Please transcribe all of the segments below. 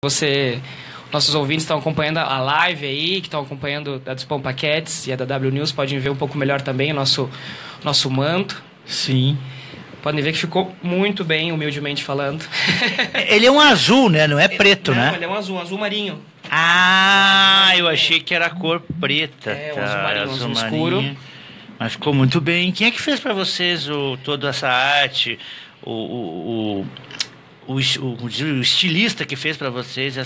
Nossos ouvintes estão acompanhando a live aí, que estão acompanhando a dos Pampaquetes e a da W News, podem ver um pouco melhor também o nosso manto. Sim. Podem ver que ficou muito bem, humildemente falando. Ele é um azul, né? Não é preto, né? Não, ele é um azul marinho. Ah, eu achei que era a cor preta. É, um azul marinho, um azul escuro. Mas ficou muito bem. Quem é que fez para vocês toda essa arte? O estilista que fez para vocês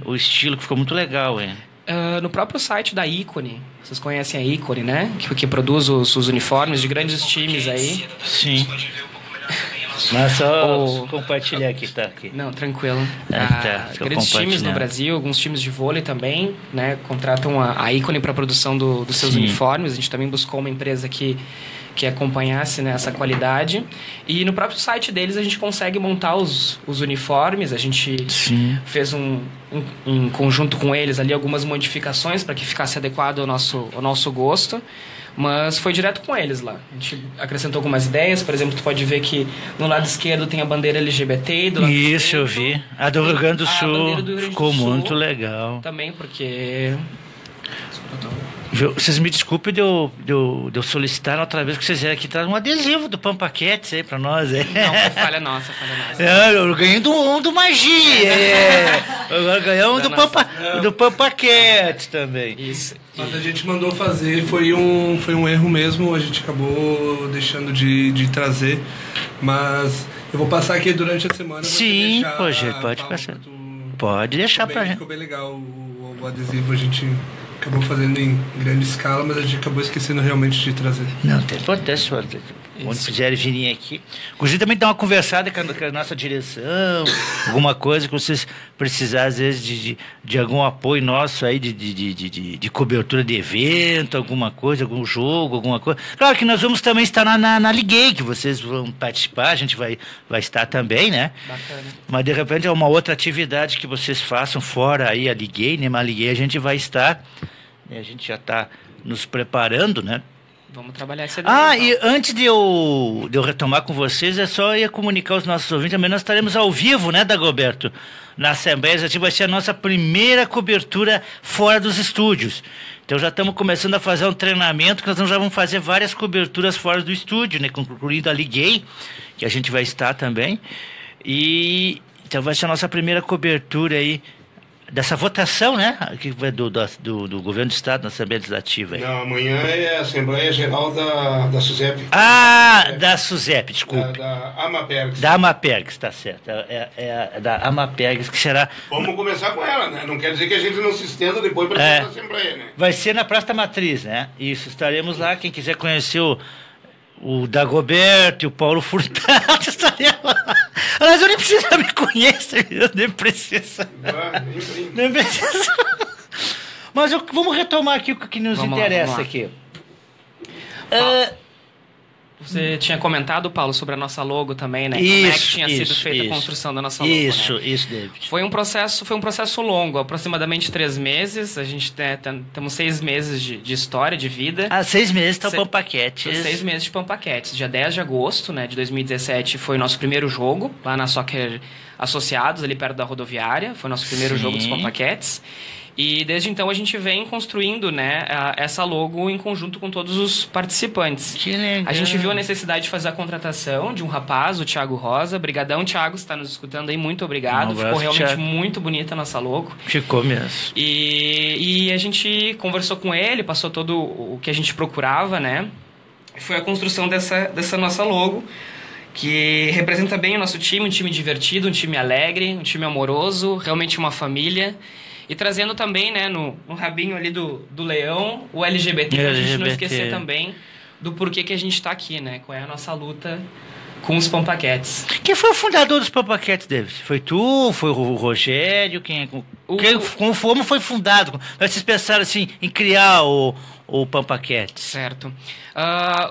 o estilo que ficou muito legal, hein? No próprio site da Ícone, vocês conhecem a Ícone, né? Que produz os uniformes de grandes times aí. Sim. Mas só compartilhar aqui, tá? Aqui. Não, tranquilo. Grandes times no Brasil, alguns times de vôlei também, né? Contratam a Ícone para a produção dos seus uniformes. A gente também buscou uma empresa que acompanhasse, né, essa qualidade. E no próprio site deles a gente consegue montar os uniformes. A gente fez em conjunto com eles ali algumas modificações para que ficasse adequado ao nosso gosto. Mas foi direto com eles lá. A gente acrescentou algumas ideias. Por exemplo, tu pode ver que no lado esquerdo tem a bandeira LGBT. Do lado Isso, direito, eu vi. A do Rio Grande do Sul ficou muito legal. Também porque... Vocês me desculpem de eu solicitar outra vez que vocês vieram aqui traz um adesivo do Pampaquetes aí pra nós. Não, foi falha nossa. Eu ganhei do Magia. Agora ganhamos do Pampaquetes também. Isso. Mas a gente mandou fazer, foi um erro mesmo, a gente acabou deixando de trazer, mas eu vou passar aqui durante a semana. Sim, pode passar. Pode deixar pra gente. Ficou bem legal o adesivo, a gente acabou fazendo em grande escala, mas a gente acabou esquecendo realmente de trazer. Não, tem importância. Quando quiserem virem aqui. Inclusive também dar uma conversada com a nossa direção, alguma coisa que vocês precisarem, às vezes, de algum apoio nosso aí, de cobertura de evento, alguma coisa, algum jogo, alguma coisa. Claro que nós vamos também estar na Liguei, que vocês vão participar, a gente vai estar também, né? Bacana. Mas de repente é uma outra atividade que vocês façam fora aí a Liguei, né? Mas a Liguei a gente vai estar, a gente já está nos preparando, né? Vamos trabalhar essa ideia. E antes de eu retomar com vocês, é só eu comunicar aos nossos ouvintes, também nós estaremos ao vivo, né, Dagoberto? Na Assembleia Legislativa vai ser a nossa primeira cobertura fora dos estúdios. Então já estamos começando a fazer um treinamento, que nós já vamos fazer várias coberturas fora do estúdio, né, concluindo a Liguei, que a gente vai estar também. E então vai ser a nossa primeira cobertura aí dessa votação, né? Que vai do Governo do Estado na Assembleia Legislativa. Não, amanhã é a Assembleia Geral da SUSEP. Da SUSEP, desculpe. Da Amapergs. Da Amapergs, tá certo. É da Amapergs, que será... Vamos começar com ela, né? Não quer dizer que a gente não se estenda depois para a Assembleia, né? Vai ser na Praça da Matriz, né? Isso, estaremos lá. Quem quiser conhecer o Dagoberto e o Paulo Furtado estaremos lá. Mas eu nem preciso me conhecer, eu nem preciso. Nem preciso. Mas vamos retomar aqui o que nos interessa aqui. Você tinha comentado, Paulo, sobre a nossa logo também, né? Isso, como é que tinha sido feita a construção da nossa logo, Isso, né? Isso, David. Foi um processo longo, aproximadamente 3 meses. A gente temos 6 meses de história, de vida. 6 meses tá o Pampaquetes. 6 meses de Pampaquetes. Dia 10 de agosto, né, de 2017, foi o nosso primeiro jogo, lá na Soccer Associados, ali perto da rodoviária. Foi o nosso primeiro jogo dos Pampaquetes. E desde então a gente vem construindo, né, essa logo em conjunto com todos os participantes. Que legal. A gente viu a necessidade de fazer a contratação de um rapaz, o Thiago Rosa. Brigadão, Thiago, você está nos escutando aí, muito obrigado. Ficou realmente Thiago. Muito bonita a nossa logo. Ficou mesmo. E a gente conversou com ele, passou todo o que a gente procurava, né? Foi a construção dessa nossa logo, que representa bem o nosso time, um time divertido, um time alegre, um time amoroso, realmente uma família. E trazendo também, né, no rabinho ali do leão, o LGBT, pra gente não esquecer também do porquê que a gente está aqui, né? Qual é a nossa luta com os Pampaquetes. Quem foi o fundador dos Pampaquetes, David? Foi tu? Foi o Rogério? Como foi fundado? Vocês pensaram assim, em criar o Pampaquetes? Certo.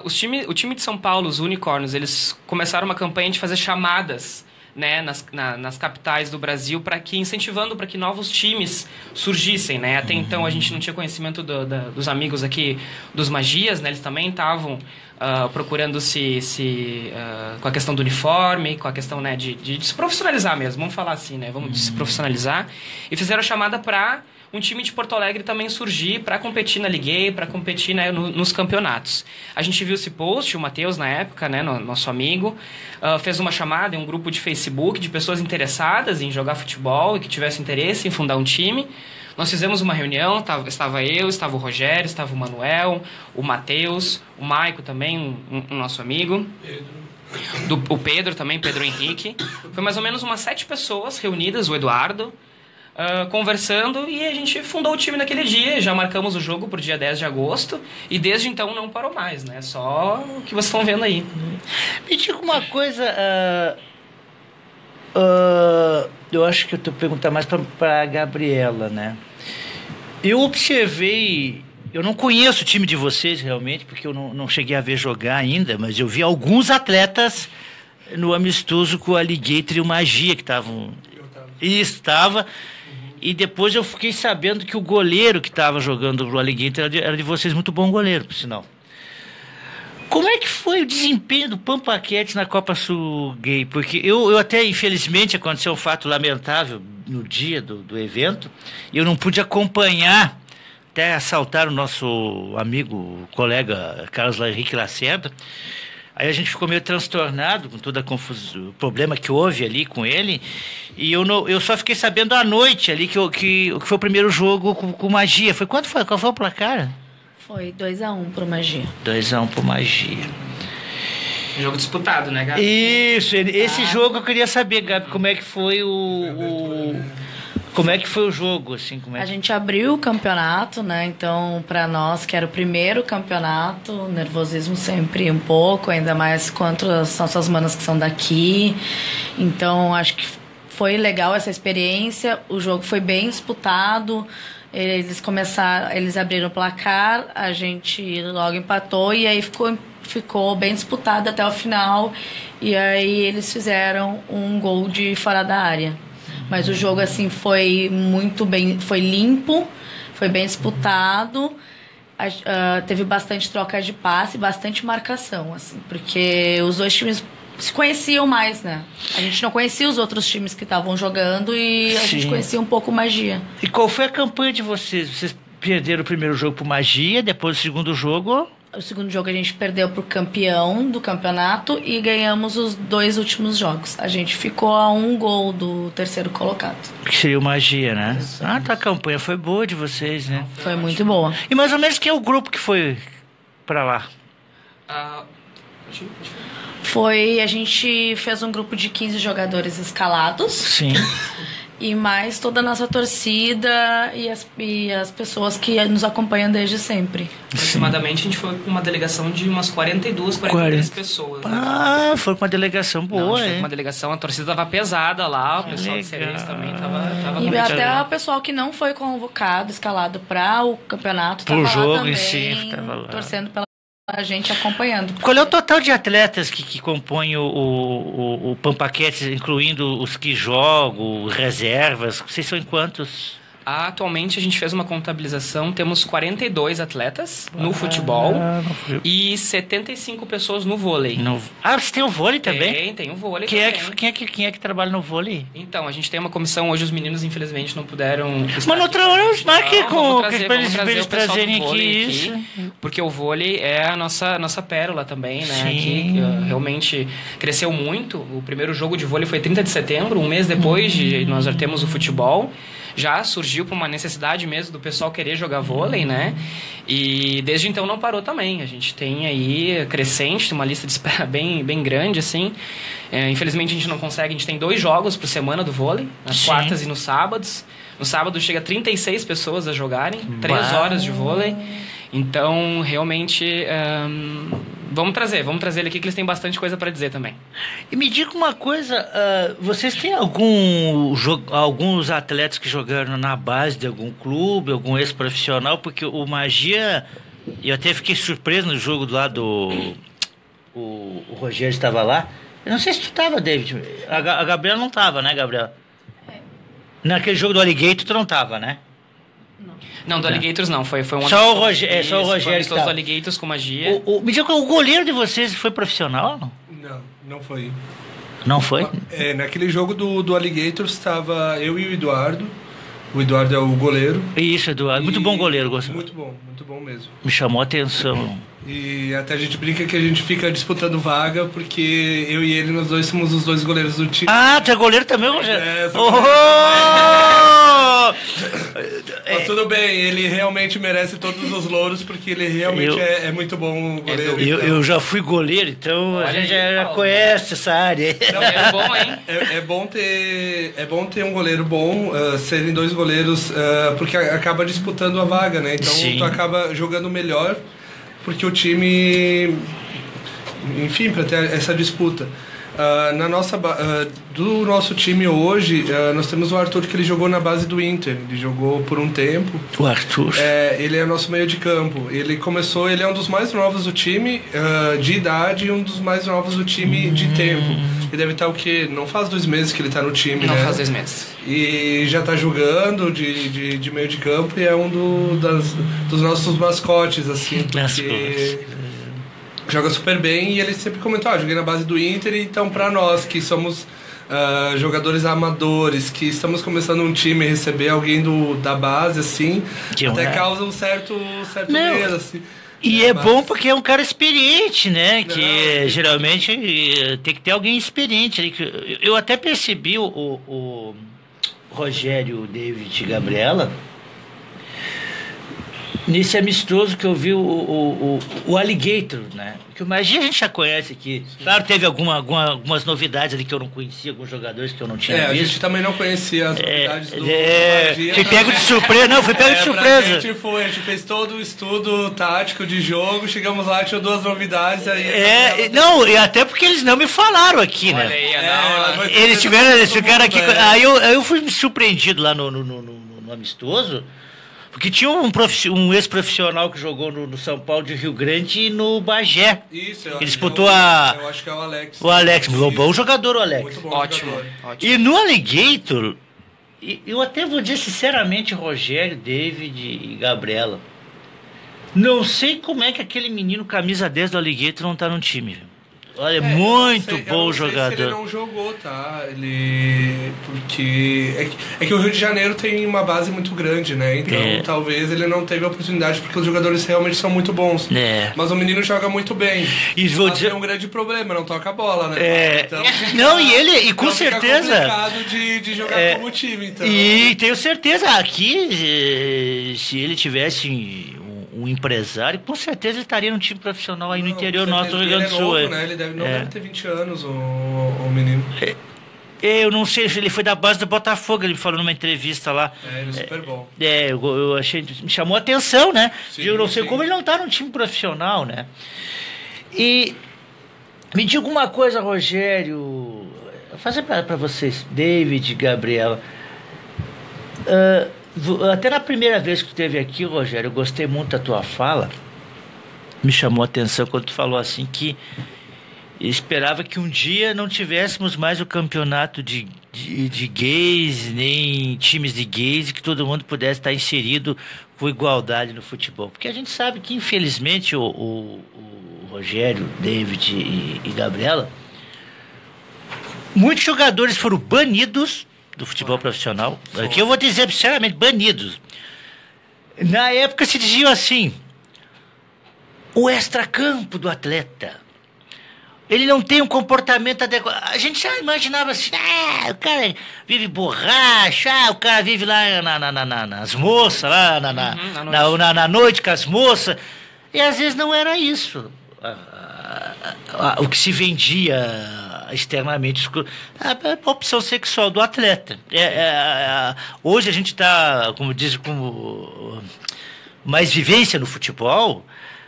O time de São Paulo, os Unicórnios, eles começaram uma campanha de fazer chamadas né, nas capitais do Brasil, incentivando para que novos times surgissem, né? Até então a gente não tinha conhecimento dos amigos aqui dos Magias, né? Eles também estavam procurando com a questão do uniforme, com a questão, né, de se profissionalizar mesmo, vamos falar assim, né? Vamos se profissionalizar. E fizeram a chamada para um time de Porto Alegre também surgir para competir na Ligue, para competir, né, nos campeonatos. A gente viu esse post, o Matheus, na época, né, nosso amigo, fez uma chamada em um grupo de Facebook de pessoas interessadas em jogar futebol e que tivessem interesse em fundar um time. Nós fizemos uma reunião, estava eu, estava o Rogério, estava o Manuel, o Matheus, o Maico também, um nosso amigo. O Pedro também, Pedro Henrique. Foi mais ou menos umas 7 pessoas reunidas, o Eduardo, conversando, e a gente fundou o time naquele dia. Já marcamos o jogo para o dia 10 de agosto e desde então não parou mais, né? Só o que vocês estão vendo aí. Me diga uma coisa, eu acho que eu estou perguntando mais para a Gabriela, né? Eu observei, eu não conheço o time de vocês realmente, porque eu não cheguei a ver jogar ainda, mas eu vi alguns atletas no amistoso com a Alligator e o Magia que estavam... Estava. E depois eu fiquei sabendo que o goleiro que estava jogando o Alligator era de vocês, muito bom goleiro, por sinal. Como é que foi o desempenho do Pampaquete na Copa Sul Gay? Porque eu até, infelizmente, aconteceu um fato lamentável no dia do evento, e eu não pude acompanhar, até assaltar o nosso amigo, colega Carlos Henrique Lacerda. Aí a gente ficou meio transtornado com toda a confusão, o problema que houve ali com ele. E eu só fiquei sabendo à noite ali que foi o primeiro jogo com Magia. Quanto foi? Qual foi o placar? Foi 2-1 pro Magia. 2-1 pro Magia. Jogo disputado, né, Gabi? Isso, esse jogo eu queria saber, Gabi, como é que foi como é que foi o jogo, assim? A gente abriu o campeonato, né? Então, para nós, que era o primeiro campeonato, nervosismo sempre um pouco, ainda mais contra as nossas manas que são daqui. Então, acho que foi legal essa experiência. O jogo foi bem disputado. Eles abriram o placar, a gente logo empatou e aí ficou bem disputado até o final. E aí eles fizeram um gol de fora da área. Mas o jogo, assim, foi muito bem... Foi limpo, foi bem disputado. Teve bastante troca de passe, bastante marcação, assim. Porque os dois times se conheciam mais, né? A gente não conhecia os outros times que estavam jogando e a gente conhecia um pouco Magia. E qual foi a campanha de vocês? Vocês perderam o primeiro jogo pro Magia, depois o segundo jogo... O segundo jogo a gente perdeu pro campeão do campeonato e ganhamos os 2 últimos jogos. A gente ficou a 1 gol do terceiro colocado. Que seria o Magia, né? A campanha foi boa de vocês, né? Foi muito boa. E mais ou menos quem é o grupo que foi pra lá? A gente fez um grupo de 15 jogadores escalados. Sim. E mais toda a nossa torcida e as pessoas que nos acompanham desde sempre. Aproximadamente a gente foi com uma delegação de umas 43 pessoas. Né? Foi com uma delegação boa, foi com uma delegação, a torcida tava pesada lá, o pessoal de Cerezo também tava e até o pessoal que não foi convocado, escalado para o campeonato, pro jogo também, em si, tava lá. Torcendo pela gente acompanhando. Qual é o total de atletas que compõem o Pampaquete, incluindo os que jogam, reservas? Vocês são em quantos? Atualmente a gente fez uma contabilização, temos 42 atletas no futebol e 75 pessoas no vôlei. Você tem o vôlei também? Tem o vôlei também. Quem é que trabalha no vôlei? Então, a gente tem uma comissão, hoje os meninos infelizmente não puderam... Mas noutra hora os marquem para eles trazerem aqui isso. Porque o vôlei é a nossa pérola também, né? Que realmente cresceu muito. O primeiro jogo de vôlei foi 30 de setembro, um mês depois de nós já temos o futebol. Já surgiu por uma necessidade mesmo do pessoal querer jogar vôlei, né? E desde então não parou também. A gente tem aí crescente, uma lista de espera bem grande, assim. Infelizmente a gente não consegue, a gente tem 2 jogos por semana do vôlei, nas quartas e nos sábados. No sábado chega 36 pessoas a jogarem, 3 horas de vôlei. Então, realmente, vamos trazer ele aqui que eles têm bastante coisa para dizer também. E me diga uma coisa, vocês têm alguns atletas que jogaram na base de algum clube, algum ex-profissional? Porque o Magia, eu até fiquei surpreso no jogo lá o Rogério estava lá, Eu não sei se tu tava, David. A Gabriela não tava, né, Gabriela? Naquele jogo do Alligator tu não tava, né? Não, do Alligators não. Foi um só o Rogério. Só o Rogério do Alligators com magia. Me diga, o goleiro de vocês foi profissional? Não foi. Não foi? Naquele jogo do Alligators estava eu e o Eduardo. O Eduardo é o goleiro. Isso, Eduardo. Muito bom goleiro, gostei. Muito bom mesmo. Me chamou a atenção. E até a gente brinca que a gente fica disputando vaga, porque eu e ele, nós dois somos os dois goleiros do time. Ah, tu é goleiro também, Rogério? Mas tudo bem, ele realmente merece todos os louros, porque ele realmente é muito bom goleiro. Eu já fui goleiro, então a gente já conhece essa área. Não, é bom, hein? É bom ter um goleiro bom, serem dois goleiros, porque acaba disputando a vaga, né? Então tu acaba jogando melhor, porque o time, enfim, para ter essa disputa. Do nosso time hoje, nós temos o Arthur, que ele jogou na base do Inter. Ele jogou por um tempo. O Arthur? Ele é nosso meio de campo. Ele é um dos mais novos do time de idade e um dos mais novos do time de tempo. Ele deve estar o quê? Não faz 2 meses que ele está no time, Não né? faz 2 meses. E já está jogando de meio de campo e é um dos nossos mascotes, assim. Porque joga super bem e ele sempre comentou, joguei na base do Inter, então para nós que somos jogadores amadores, que estamos começando um time, receber alguém da base, assim, até causa um certo medo, assim. E é bom porque é um cara experiente, né? Que geralmente tem que ter alguém experiente. Eu até percebi o Rogério, o David e Gabriela, nesse amistoso que eu vi o Alligator, né? Que o Magia a gente já conhece aqui. Sim. Claro, teve algumas novidades ali que eu não conhecia, alguns jogadores que eu não tinha visto. A gente também não conhecia as novidades do Magia. Fui pego de surpresa, não, fui pego de surpresa. A gente fez todo o estudo tático de jogo, chegamos lá, tinha 2 novidades. E até porque eles não me falaram aqui, né? Eles ficaram aqui. Aí eu fui surpreendido lá no amistoso. Porque tinha um ex-profissional que jogou no São Paulo de Rio Grande e no Bagé. Isso, ele disputou eu acho que é o Alex. O Alex, bom jogador, o Alex. Muito bom. Ótimo. E no Alligator, eu até vou dizer sinceramente, Rogério, David e Gabriela, não sei como é que aquele menino camisa 10 do Alligator não tá no time, viu? Olha, muito bom jogador. Ele não jogou, tá? Porque é que o Rio de Janeiro tem uma base muito grande, né? Então talvez ele não teve a oportunidade, porque os jogadores realmente são muito bons. Mas o menino joga muito bem. Mas tem um grande problema, não toca a bola, né? Então, e com certeza. É complicado de jogar como time. Então. E tenho certeza, aqui, se ele tivesse um empresário, com certeza ele estaria num time profissional aí no interior nosso do Rio Grande do Sul. Né? Ele deve ter 20 anos, o menino. Eu não sei, ele foi da base do Botafogo, ele me falou numa entrevista lá. Ele é super bom. Eu achei, me chamou a atenção, né? Sim, eu não sei como ele não está num time profissional, né? E me diga uma coisa, Rogério, vou fazer para vocês, David e Gabriela. Até na primeira vez que tu esteve aqui, Rogério, eu gostei muito da tua fala. Me chamou a atenção quando tu falou assim que esperava que um dia não tivéssemos mais o campeonato de gays, nem times de gays, e que todo mundo pudesse estar inserido com igualdade no futebol. Porque a gente sabe que, infelizmente, o Rogério, David e Gabriela, muitos jogadores foram banidos do futebol profissional, que eu vou dizer sinceramente, banidos. Na época se dizia assim, o extracampo do atleta, ele não tem um comportamento adequado. A gente já imaginava assim, o cara vive borracha, o cara vive lá nas moças, lá na noite com as moças, e às vezes não era isso. O que se vendia externamente, a opção sexual do atleta. Hoje a gente está, como diz, com mais vivência no futebol,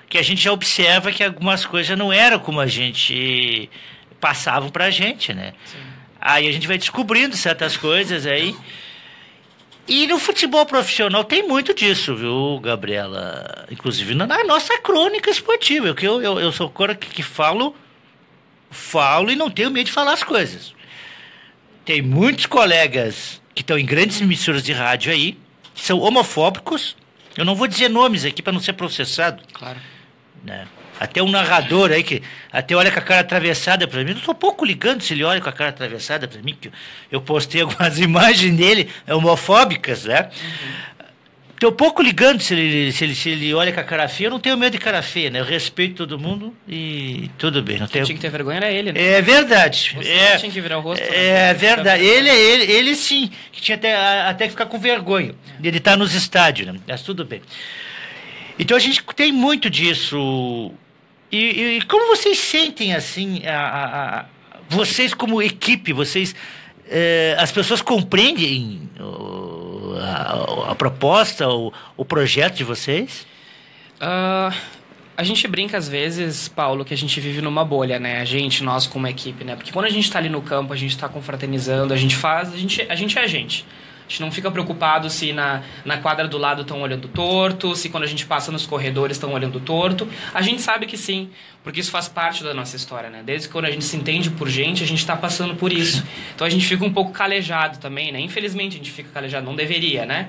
que a gente já observa que algumas coisas não eram como a gente passavam pra gente, né? Sim. Aí a gente vai descobrindo certas coisas aí. E no futebol profissional tem muito disso, viu, Gabriela? Inclusive na nossa crônica esportiva, que eu sou o cara que falo falo e não tenho medo de falar as coisas. Tem muitos colegas que estão em grandes emissoras de rádio aí, que são homofóbicos. Eu não vou dizer nomes aqui para não ser processado. Claro. Né? Até um narrador aí que até olha com a cara atravessada para mim. Eu estou pouco ligando se ele olha com a cara atravessada para mim, que eu postei algumas imagens dele homofóbicas, né? Estou pouco ligando se ele olha com a cara feia. Eu não tenho medo de cara feia, né? Eu respeito todo mundo e tudo bem. Não tenho... Tinha que ter vergonha era ele, né? É verdade. Você tinha que virar o rosto. É verdade. Ele sim, que tinha até que ficar com vergonha. Ele está nos estádios, né? Mas tudo bem. Então a gente tem muito disso. E como vocês sentem assim, vocês como equipe, vocês, as pessoas compreendem a proposta, o projeto de vocês? A gente brinca às vezes, Paulo, que a gente vive numa bolha, né? Nós como equipe, né? Porque quando a gente está ali no campo, a gente está confraternizando, a gente é a gente. A gente não fica preocupado se na quadra do lado estão olhando torto, se quando a gente passa nos corredores estão olhando torto. A gente sabe que sim, porque isso faz parte da nossa história, né? Desde quando a gente se entende por gente, a gente está passando por isso. Então a gente fica um pouco calejado também, né? Infelizmente a gente fica calejado, não deveria, né?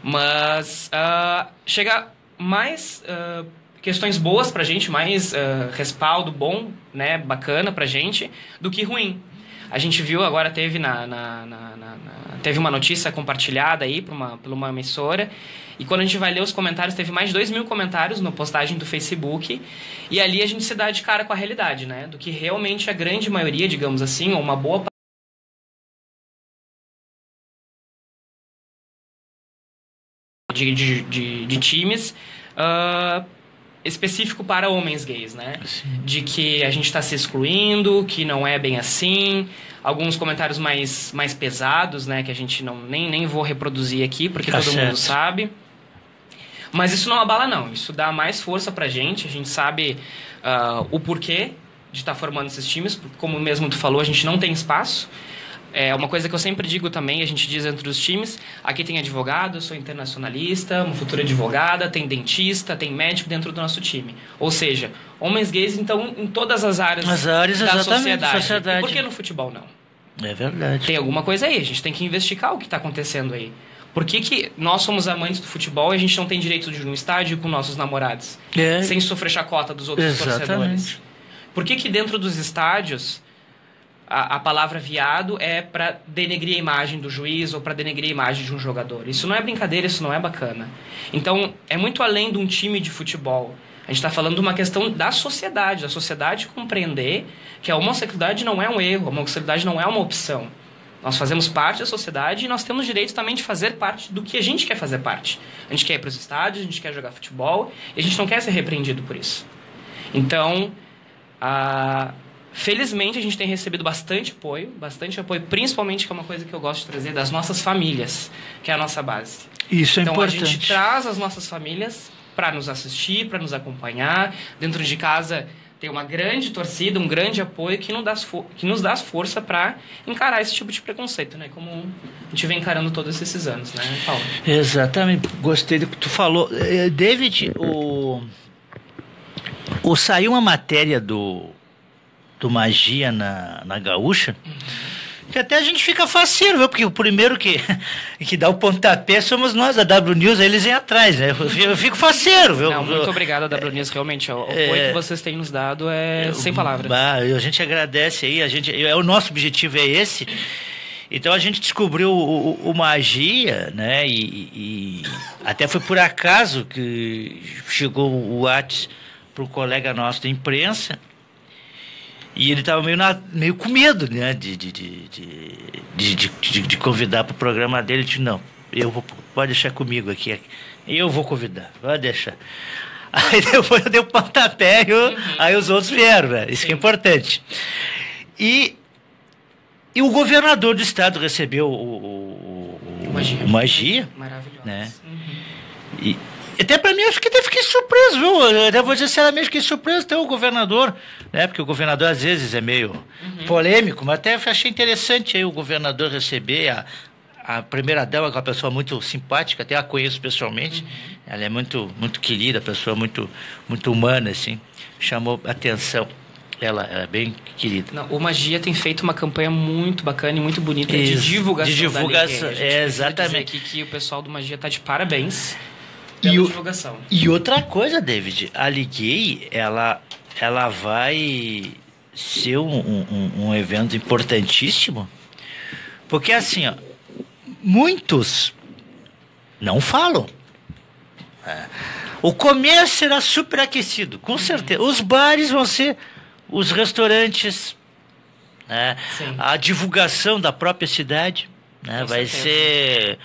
Mas chega mais questões boas pra gente, mais respaldo bom, né? Bacana pra gente, do que ruim. A gente viu agora, teve teve uma notícia compartilhada aí por uma emissora, e quando a gente vai ler os comentários, teve mais de 2.000 comentários na postagem do Facebook, e ali a gente se dá de cara com a realidade, né? Do que realmente a grande maioria, digamos assim, ou uma boa de times específico para homens gays, né? Sim. De que a gente está se excluindo, que não é bem assim. Alguns comentários mais pesados, né? Que a gente nem vou reproduzir aqui, porque todo mundo sabe. Mas isso não abala, não. Isso dá mais força pra gente. A gente sabe o porquê de estar formando esses times. Como mesmo tu falou, a gente não tem espaço. É uma coisa que eu sempre digo também, a gente diz entre os times, aqui tem advogado, eu sou internacionalista, uma futura advogada, tem dentista, tem médico dentro do nosso time. Ou seja, homens gays, então, em todas as áreas da sociedade. E por que no futebol não? É verdade. Tem alguma coisa aí, a gente tem que investigar o que está acontecendo aí. Por que nós somos amantes do futebol e a gente não tem direito de ir no estádio com nossos namorados? Sem sofrer chacota dos outros torcedores? Por que dentro dos estádios a palavra viado é para denegrir a imagem do juiz ou para denegrir a imagem de um jogador? Isso não é brincadeira, isso não é bacana. Então, é muito além de um time de futebol. A gente está falando de uma questão da sociedade compreender que a homossexualidade não é um erro, a homossexualidade não é uma opção. Nós fazemos parte da sociedade e nós temos direito também de fazer parte do que a gente quer fazer parte. A gente quer ir para os estádios, a gente quer jogar futebol e a gente não quer ser repreendido por isso. Então, felizmente a gente tem recebido bastante apoio, principalmente, que é uma coisa que eu gosto de trazer, das nossas famílias, que é a nossa base. Isso é importante. Então a gente traz as nossas famílias para nos assistir, para nos acompanhar. Dentro de casa tem uma grande torcida, um grande apoio que nos dá força para encarar esse tipo de preconceito, né? Como a gente vem encarando todos esses anos, né, Paulo? Exatamente, gostei do que tu falou. David, saiu uma matéria do Magia na Gaúcha, que até a gente fica faceiro, viu? Porque o primeiro que dá o pontapé somos nós, a W News, eles vêm atrás, né? Eu fico faceiro, viu? Não, muito obrigado a W News, realmente, o apoio que vocês têm nos dado é sem palavras. A gente agradece aí, o nosso objetivo é esse. Então a gente descobriu o Magia, né? E até foi por acaso que chegou o WhatsApp para um colega nosso da imprensa. E ele estava meio com medo, né, de convidar para o programa dele. Ele disse, não, pode deixar comigo aqui, eu vou convidar, pode deixar. Aí depois eu dei o pontapé, aí os outros vieram, né? Isso que é importante. E o governador do estado recebeu o Magia. Maravilhoso. Né? E até para mim, eu fiquei surpreso, viu? Eu até vou dizer sinceramente, fiquei surpreso até o governador, né? Porque o governador às vezes é meio polêmico, mas até achei interessante aí o governador receber a primeira-dama, que é uma pessoa muito simpática, até a conheço pessoalmente. Ela é muito, muito querida, pessoa muito, muito humana, assim, chamou atenção. Ela é bem querida. Não, o Magia tem feito uma campanha muito bacana e muito bonita de divulgação. De divulgação, exatamente. Dizer aqui que o pessoal do Magia está de parabéns pela divulgação. E outra coisa, David, a Liguei, ela vai ser um evento importantíssimo, porque assim, ó, muitos não falam. O comércio será superaquecido, com certeza. Os bares vão ser... Os restaurantes, né? A divulgação da própria cidade, né? Vai ser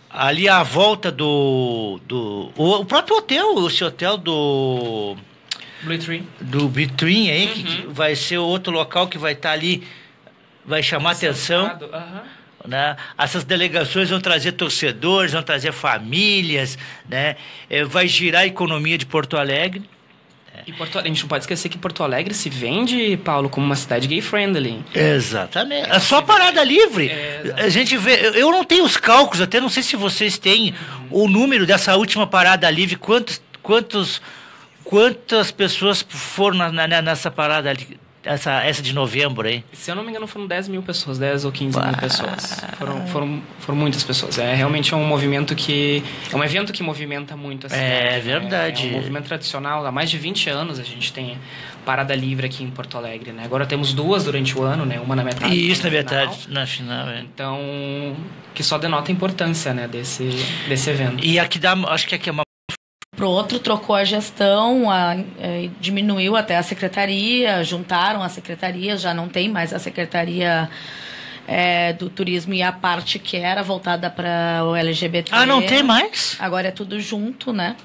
ali à volta o próprio hotel, esse hotel do Blue Tree aí, que vai ser outro local que vai estar ali, vai chamar atenção. Né? Essas delegações vão trazer torcedores, vão trazer famílias, né? Vai girar a economia de Porto Alegre. E a gente não pode esquecer que Porto Alegre se vende, Paulo, como uma cidade gay-friendly. Exatamente. É só parada livre. A gente vê... Eu não tenho os cálculos, até não sei se vocês têm o número dessa última parada livre. Quantas pessoas foram nessa parada ali? Essa de novembro aí? Se eu não me engano, foram 10 mil pessoas, 10 ou 15 mil pessoas. Foram muitas pessoas. Realmente um movimento que... É um evento que movimenta muito a cidade. É verdade. É um movimento tradicional. Há mais de 20 anos a gente tem parada livre aqui em Porto Alegre, né? Agora temos 2 durante o ano, né? Uma na metade. E isso na metade, na final, Então, que só denota a importância, né? Desse evento. E aqui acho que aqui é uma... Pro outro, trocou a gestão, diminuiu até a secretaria, juntaram as secretarias, já não tem mais a secretaria do turismo e a parte que era voltada para o LGBT. Ah, não tem mais? Agora é tudo junto, né?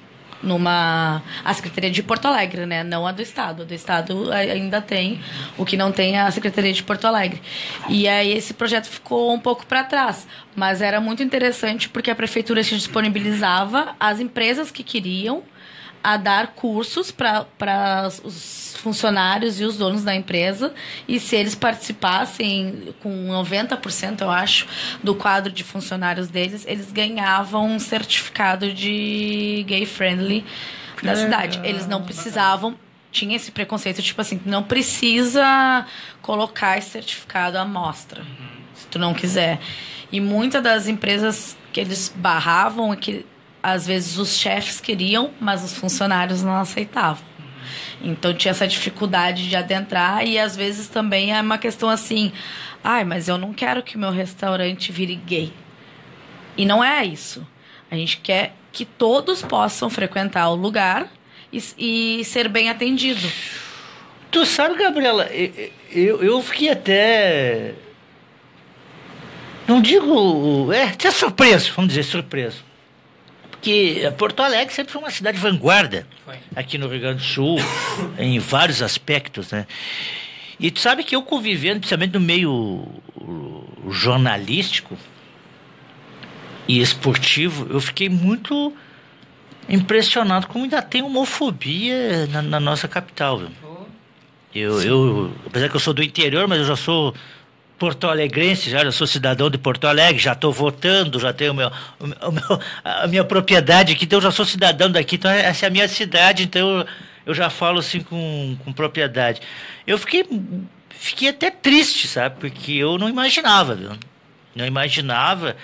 A Secretaria de Porto Alegre, né? Não a do Estado. A do Estado ainda tem, o que não tem é a Secretaria de Porto Alegre. E aí esse projeto ficou um pouco para trás, mas era muito interessante porque a prefeitura se disponibilizava as empresas que queriam a dar cursos para os funcionários e os donos da empresa, e se eles participassem com 90%, eu acho, do quadro de funcionários deles, eles ganhavam um certificado de gay-friendly da cidade. Eles não precisavam, tinha esse preconceito, tipo assim, não precisa colocar esse certificado à mostra, se tu não quiser. E muitas das empresas que eles barravam, que às vezes os chefes queriam, mas os funcionários não aceitavam. Então tinha essa dificuldade de adentrar, e às vezes também é uma questão assim, mas eu não quero que o meu restaurante vire gay. E não é isso. A gente quer que todos possam frequentar o lugar e ser bem atendido. Tu sabe, Gabriela, eu fiquei até... Não digo... até surpreso, vamos dizer, surpreso. Porque Porto Alegre sempre foi uma cidade vanguarda aqui no Rio Grande do Sul, em vários aspectos, né? E tu sabe que eu convivendo, principalmente no meio jornalístico e esportivo, eu fiquei muito impressionado como ainda tem homofobia na nossa capital, viu? Eu, apesar que eu sou do interior, mas eu já sou porto-alegrense, já sou cidadão de Porto Alegre, já estou votando, já tenho a minha propriedade aqui, então eu já sou cidadão daqui, então essa é a minha cidade, então eu já falo assim com propriedade. Eu fiquei até triste, sabe, porque eu não imaginava, viu? Não imaginava,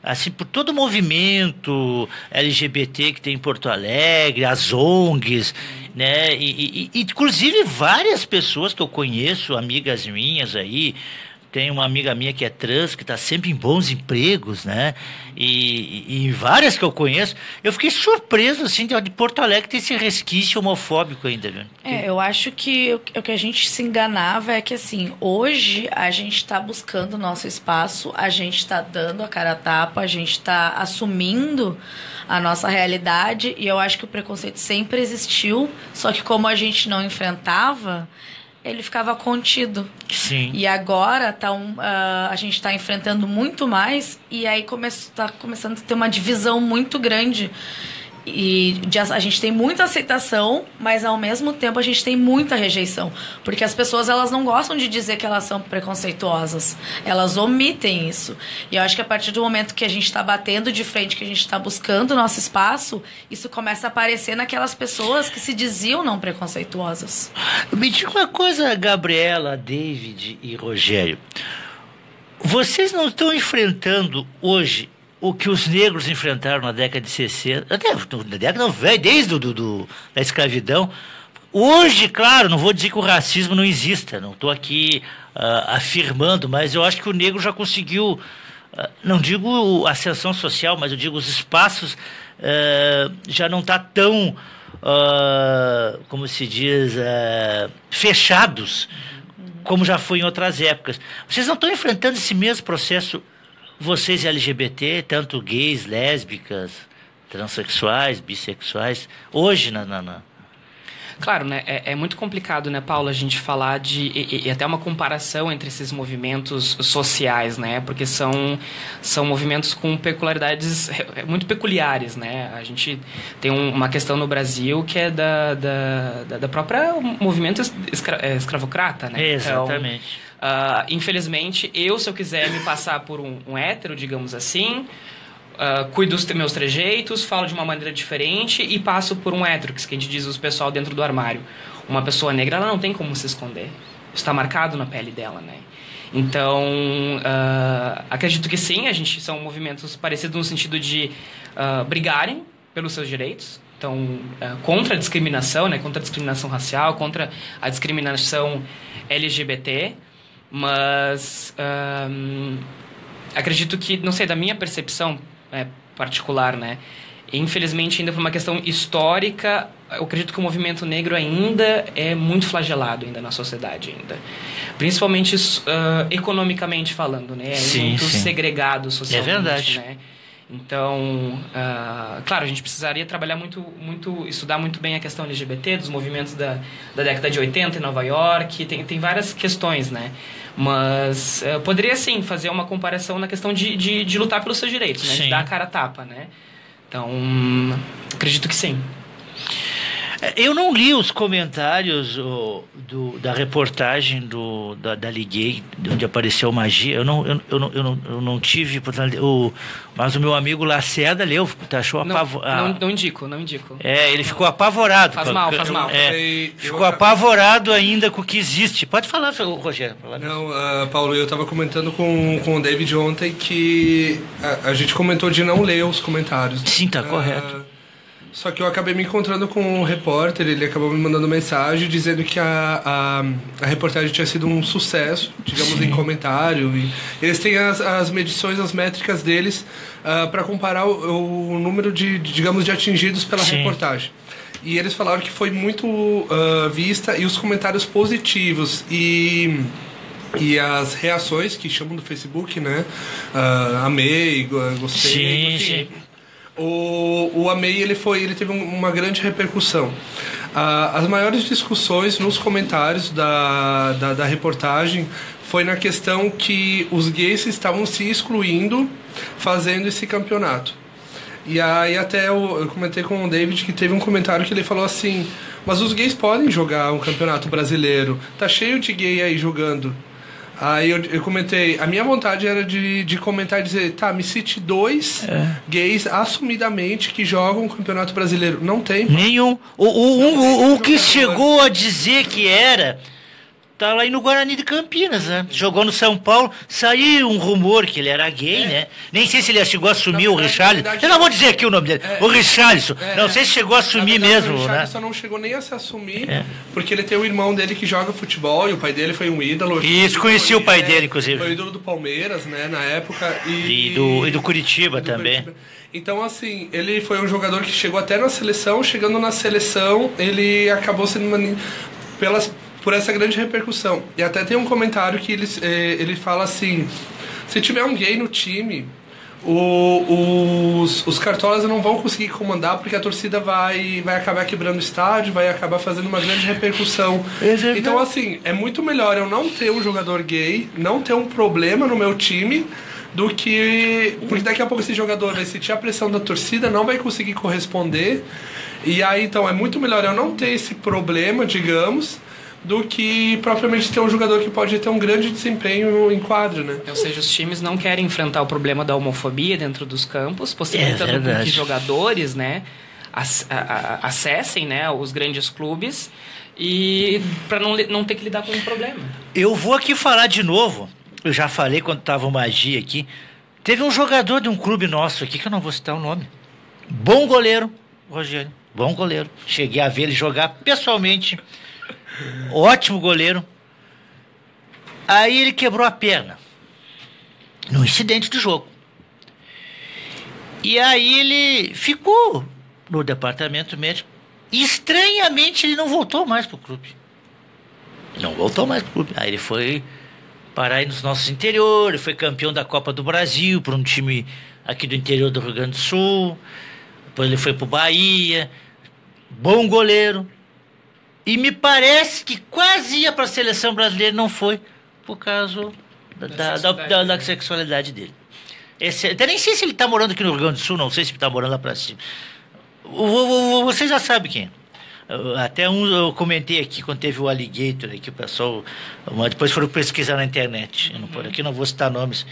assim, por todo o movimento LGBT que tem em Porto Alegre, as ONGs, né, e inclusive várias pessoas que eu conheço, amigas minhas aí. Tem uma amiga minha que é trans, que está sempre em bons empregos, né? E várias que eu conheço. Eu fiquei surpreso, assim, de Porto Alegre ter esse resquício homofóbico ainda, viu? Eu acho que o que a gente se enganava é que, assim, hoje a gente está buscando o nosso espaço, a gente está dando a cara a tapa, a gente está assumindo a nossa realidade, e eu acho que o preconceito sempre existiu, só que como a gente não enfrentava, ele ficava contido. Sim. E agora a gente está enfrentando muito mais, e aí está começando a ter uma divisão muito grande. a gente tem muita aceitação, mas ao mesmo tempo a gente tem muita rejeição, porque as pessoas elas não gostam de dizer que elas são preconceituosas, elas omitem isso. E eu acho que a partir do momento que a gente está batendo de frente, que a gente está buscando o nosso espaço, isso começa a aparecer naquelas pessoas que se diziam não preconceituosas. Me diga uma coisa, Gabriela, David e Rogério, vocês não estão enfrentando hoje o que os negros enfrentaram na década de 60, até na década não, desde da escravidão. Hoje, claro, não vou dizer que o racismo não exista, não estou aqui afirmando, mas eu acho que o negro já conseguiu, não digo ascensão social, mas eu digo os espaços já não está tão, como se diz, fechados, como já foi em outras épocas. Vocês não estão enfrentando esse mesmo processo, vocês LGBT, tanto gays, lésbicas, transexuais, bissexuais, hoje Claro, né? É muito complicado, né, Paulo, a gente falar e até uma comparação entre esses movimentos sociais, né? Porque são movimentos com peculiaridades muito peculiares, né? A gente tem uma questão no Brasil que é da própria movimento escravocrata, né? Exatamente. Então, infelizmente, se eu quiser me passar por um hétero, digamos assim, cuido dos meus trejeitos, falo de uma maneira diferente e passo por um hétero, que a gente diz o pessoal dentro do armário. Uma pessoa negra, ela não tem como se esconder. Está marcado na pele dela, né? Então, acredito que sim, são movimentos parecidos no sentido de brigarem pelos seus direitos. Então, contra a discriminação, né? Contra a discriminação racial, contra a discriminação LGBT. Mas acredito que, não sei, da minha percepção particular, né? Infelizmente, ainda por uma questão histórica, eu acredito que o movimento negro ainda é muito flagelado ainda na sociedade ainda. Principalmente economicamente falando, né? É muito segregado socialmente, é verdade. Né? Então, claro, a gente precisaria trabalhar muito, estudar muito bem a questão LGBT, dos movimentos da década de 80 em Nova York, tem várias questões, né? Mas poderia, sim, fazer uma comparação na questão de lutar pelos seus direitos, né? De dar a cara a tapa, né? Então, acredito que sim. Eu não li os comentários da reportagem da Liguei, onde apareceu Magia. Eu não tive, portanto, mas o meu amigo Lacerda leu, achou apavorado. Não indico. Ele ficou apavorado. Faz mal. Ficou apavorado ainda com o que existe. Pode falar, Rogério. Não, Paulo, eu estava comentando com o David ontem que a gente comentou de não ler os comentários. Sim, tá correto. Só que eu acabei me encontrando com um repórter, ele acabou me mandando mensagem dizendo que a reportagem tinha sido um sucesso, digamos, em comentário. E eles têm as medições, as métricas deles para comparar o número de atingidos pela reportagem. E eles falaram que foi muito vista e os comentários positivos e as reações que chamam do Facebook, né? Amei, gostei. Sim. O Amei, ele teve uma grande repercussão. As maiores discussões nos comentários da reportagem foi na questão que os gays estavam se excluindo fazendo esse campeonato. E aí até eu comentei com o David que teve um comentário que ele falou assim: mas os gays podem jogar um campeonato brasileiro, tá cheio de gay aí jogando. Aí eu comentei, a minha vontade era de comentar e dizer, tá, me cite 2 gays assumidamente que jogam o Campeonato Brasileiro. Não tem. Nenhum. O que chegou a dizer que era, tá lá no Guarani de Campinas, né? Jogou no São Paulo, saiu um rumor que ele era gay, né? Nem sei se ele chegou a assumir o Richarlison. Eu não vou dizer aqui o nome dele. O Richarlison. Não sei se chegou a assumir mesmo, o né? O Richarlison não chegou nem a se assumir, porque ele tem um irmão dele que joga futebol e o pai dele foi um ídolo. Isso, conheci o pai dele, inclusive. Foi o ídolo do Palmeiras, né, na época. E do Curitiba também. Curitiba. Então, assim, ele foi um jogador que chegou até na seleção. Chegando na seleção, ele acabou sendo por essa grande repercussão. E até tem um comentário que ele fala assim: se tiver um gay no time, os cartolas não vão conseguir comandar, porque a torcida vai acabar quebrando o estádio, vai acabar fazendo uma grande repercussão. Então, assim, é muito melhor eu não ter um jogador gay, não ter um problema no meu time, do que... Porque daqui a pouco esse jogador vai sentir a pressão da torcida, não vai conseguir corresponder. E aí, então, é muito melhor eu não ter esse problema, digamos, do que propriamente ter um jogador que pode ter um grande desempenho em quadro, né? Ou seja, os times não querem enfrentar o problema da homofobia dentro dos campos, possibilitando que jogadores, né, acessem, né, os grandes clubes e para não ter que lidar com um problema. Eu vou aqui falar de novo. Eu já falei quando estava o Magia aqui. Teve um jogador de um clube nosso aqui, que eu não vou citar o nome. Bom goleiro, Rogério. Bom goleiro. Cheguei a ver ele jogar pessoalmente. Ótimo goleiro. Aí ele quebrou a perna. Num incidente de jogo. E aí ele ficou no departamento médico. E estranhamente ele não voltou mais pro clube. Não voltou mais pro clube. Aí ele foi parar aí nos nossos interiores, foi campeão da Copa do Brasil para um time aqui do interior do Rio Grande do Sul. Depois ele foi pro Bahia. Bom goleiro. E me parece que quase ia para a seleção brasileira, não foi, por causa da sexualidade dele. Até nem sei se ele está morando aqui no Rio Grande do Sul, não sei se ele está morando lá para cima. Você já sabe quem é. Até eu comentei aqui quando teve o Alligator aqui, o pessoal depois foram pesquisar na internet. Por aqui não vou citar nomes.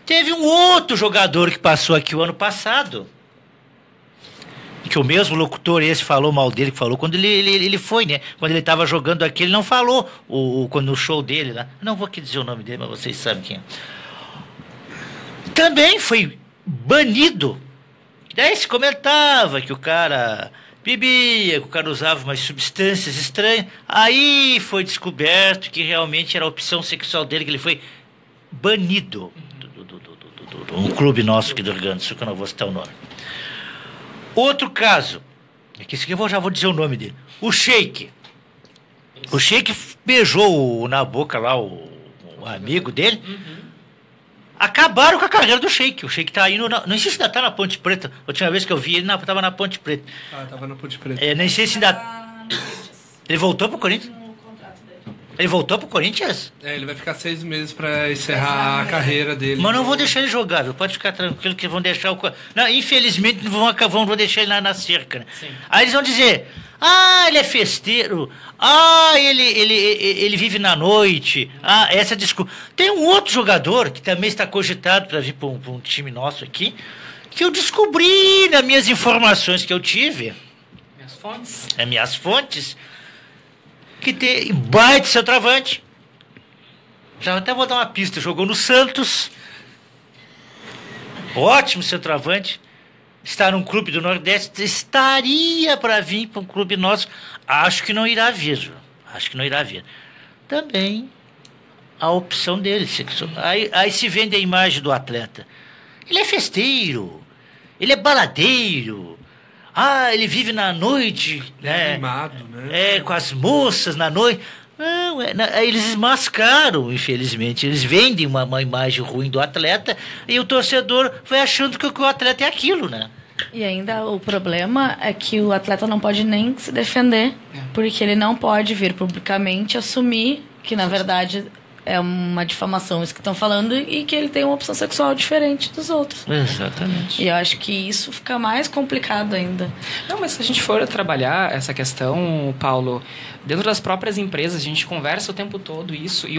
Teve um outro jogador que passou aqui o ano passado, que o mesmo locutor esse falou mal dele, que falou quando ele foi, né? Quando ele estava jogando aqui, ele não falou quando no show dele lá. Não vou aqui dizer o nome dele, mas vocês sabem quem é. Também foi banido. Daí se comentava que o cara bebia, que o cara usava umas substâncias estranhas. Aí foi descoberto que realmente era a opção sexual dele, que ele foi banido um clube nosso aqui do Rio Grande do Sul, que eu não vou citar o nome. Outro caso, aqui eu já vou dizer o nome dele. O Sheik. O Sheik beijou na boca lá o amigo dele. Acabaram com a carreira do Sheik. O Sheik tá indo. Não sei se ainda tá na Ponte Preta. A última vez que eu vi ele tava na Ponte Preta. Tava na Ponte Preta. Nem sei se ainda. Ele voltou pro Corinthians? Ele voltou pro Corinthians? Ele vai ficar 6 meses para encerrar a carreira dele. Mas não vou deixar ele jogar, viu? Pode ficar tranquilo que vão deixar o... Não, infelizmente vão deixar ele na cerca, né? Aí eles vão dizer, ele é festeiro, ele vive na noite, essa desculpa. Tem um outro jogador que também está cogitado para vir para um time nosso aqui, que eu descobri nas minhas informações que eu tive. Minhas fontes. Que tem baita centroavante. Já até vou dar uma pista. Jogou no Santos. Ótimo centroavante. Está num clube do Nordeste. Estaria para vir para um clube nosso. Acho que não irá vir. Também a opção dele. Aí se vende a imagem do atleta. Ele é festeiro. Ele é baladeiro. Ele vive na noite, né? Animado, né? Com as moças na noite. Não, eles mascaram, infelizmente. Eles vendem uma imagem ruim do atleta e o torcedor vai achando que o atleta é aquilo, né? E ainda o problema é que o atleta não pode nem se defender, porque ele não pode vir publicamente assumir que, na verdade, é uma difamação isso que estão falando e que ele tem uma opção sexual diferente dos outros. Exatamente. E eu acho que isso fica mais complicado ainda. Não, mas se a gente for trabalhar essa questão, Paulo, dentro das próprias empresas, a gente conversa o tempo todo isso. E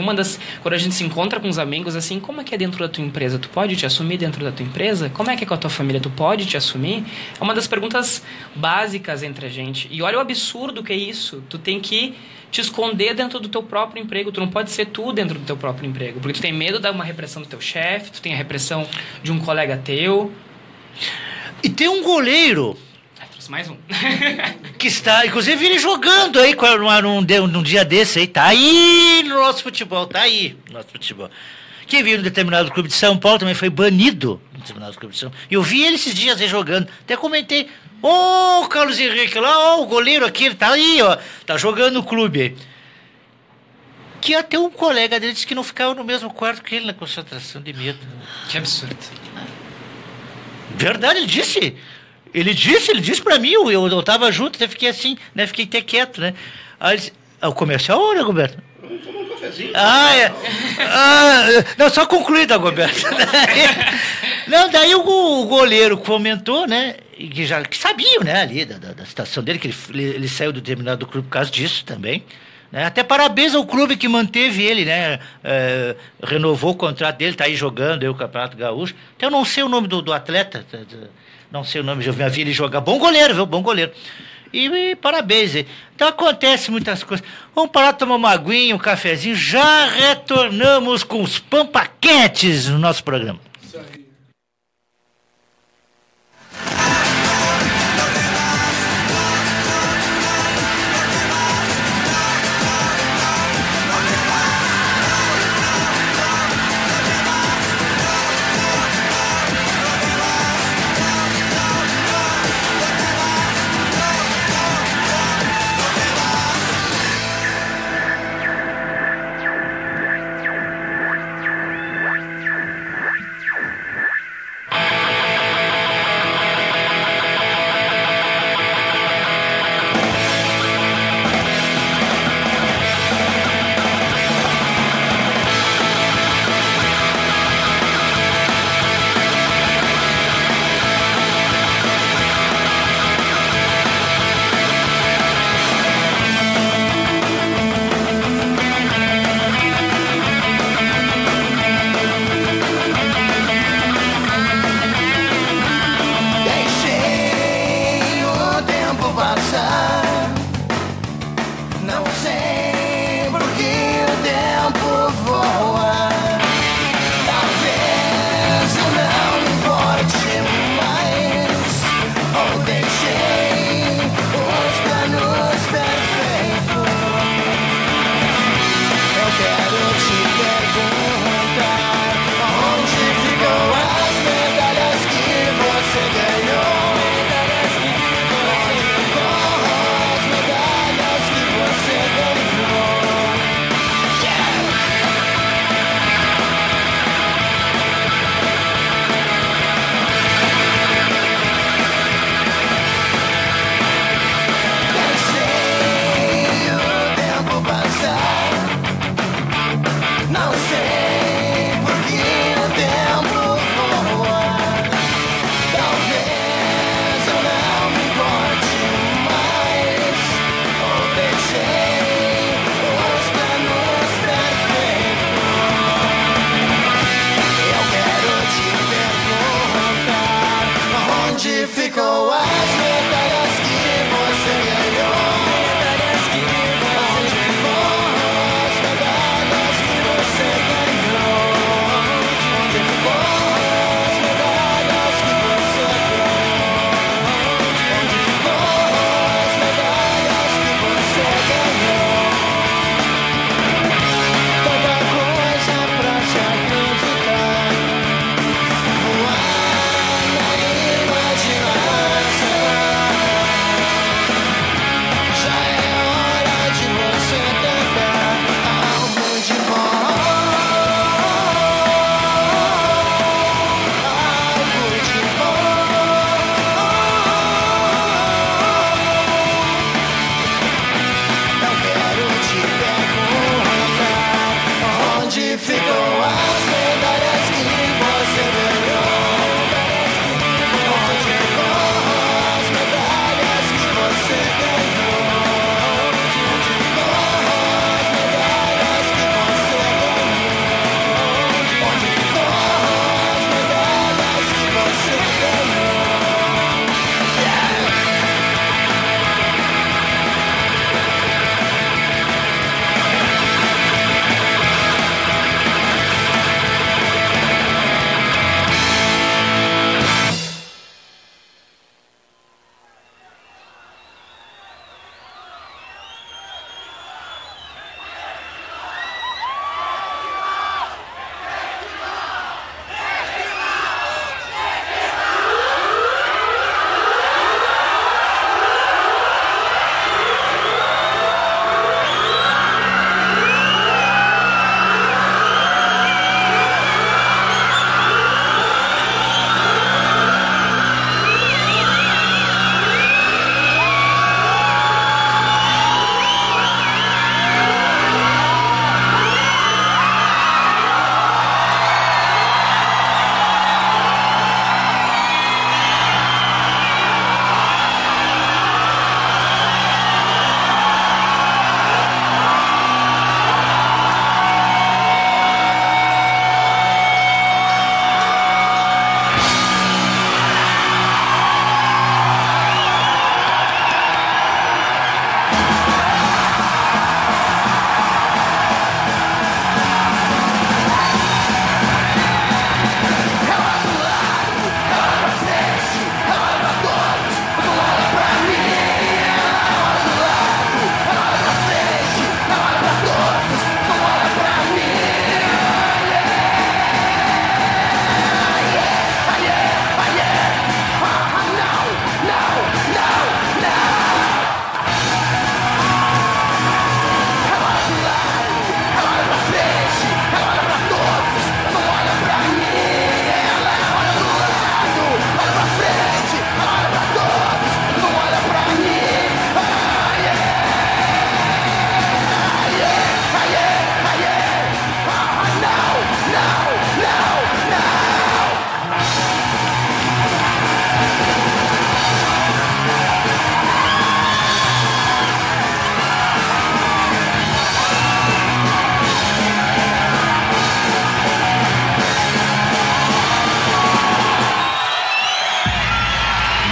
quando a gente se encontra com os amigos, assim, como é que é dentro da tua empresa? Tu pode te assumir dentro da tua empresa? Como é que é com a tua família? Tu pode te assumir? É uma das perguntas básicas entre a gente. E olha o absurdo que é isso. Tu tem que te esconder dentro do teu próprio emprego. Tu não pode ser tu dentro do teu próprio emprego. Porque tu tem medo de uma repressão do teu chefe, tu tem a repressão de um colega teu. E tem um goleiro... trouxe mais um. que está, inclusive, ele jogando aí num dia desse aí. Tá aí no nosso futebol, Que veio num determinado clube de São Paulo, também foi banido no determinado clube de São Paulo. E eu vi ele esses dias aí jogando. Até comentei... Carlos Henrique lá, o goleiro aqui, ele tá aí, tá jogando no clube aí. Que até um colega dele disse que não ficava no mesmo quarto que ele na concentração de medo. Que absurdo. Verdade, ele disse pra mim, eu tava junto, até fiquei assim, né, fiquei até quieto, né. Aí ele disse, o comercial, né, Roberto? Vamos tomar um cafezinho. Não, só concluído, Dagoberto. Não, daí o goleiro comentou, né? Que sabiam, né, ali da situação dele, que ele saiu do determinado clube por causa disso também. Né? Até parabéns ao clube que manteve ele, né? Renovou o contrato dele, tá aí jogando o Campeonato Gaúcho. Então eu não sei o nome do atleta, não sei o nome, já vi ele jogar. Bom goleiro, viu? Bom goleiro. E parabéns. Então acontece muitas coisas. Vamos parar, tomar uma aguinha, um cafezinho. Já retornamos com os pampaquetes no nosso programa. Isso aí. Voar na imaginação.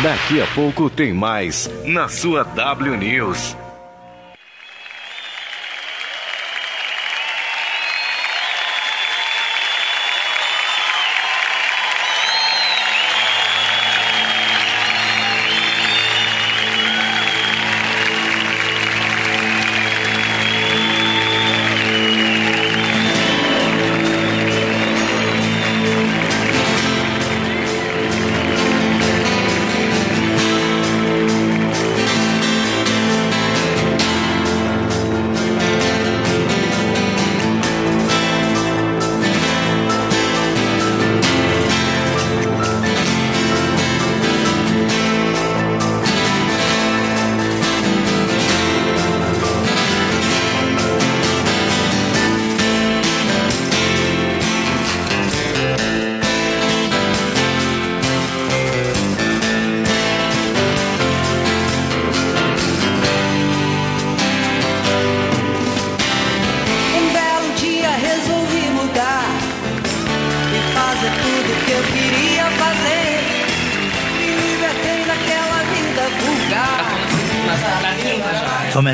Daqui a pouco tem mais na sua W News.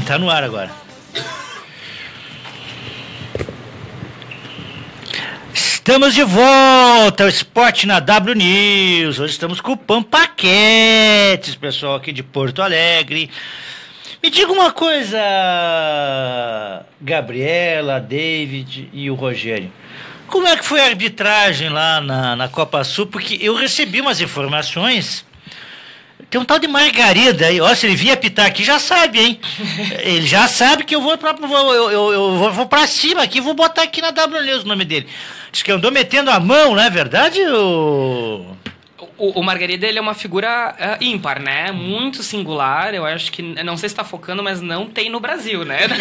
Tá no ar agora. Estamos de volta ao Esporte na W News. Hoje estamos com o Pampaquetes, pessoal aqui de Porto Alegre. Me diga uma coisa, Gabriela, David e o Rogério. Como é que foi a arbitragem lá na Copa Sul? Porque eu recebi umas informações. Tem um tal de Margarida aí, ó, se ele vir apitar aqui, já sabe, hein? Ele já sabe que eu vou pra cima aqui, vou botar aqui na W News o nome dele. Diz que eu andou metendo a mão, não é verdade? O Margarida, ele é uma figura ímpar, né? Muito singular, eu acho que, não sei se tá focando, mas não tem no Brasil, né? Não é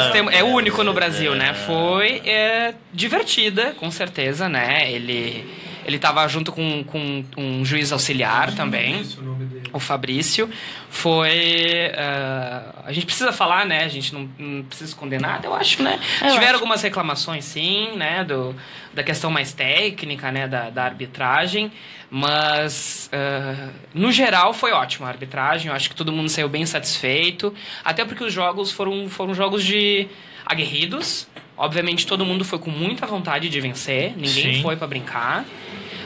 brincadeira. É único no Brasil, né? Foi divertida, com certeza, né? Ele estava junto com um juiz auxiliar também, o Fabrício. Foi... a gente precisa falar, né? A gente não precisa esconder nada, eu acho, né? Tiveram algumas reclamações, sim, né? Da questão mais técnica, né? Da arbitragem. Mas, no geral, foi ótima a arbitragem. Eu acho que todo mundo saiu bem satisfeito. Até porque os jogos foram jogos aguerridos. Obviamente, todo mundo foi com muita vontade de vencer. Ninguém foi para brincar.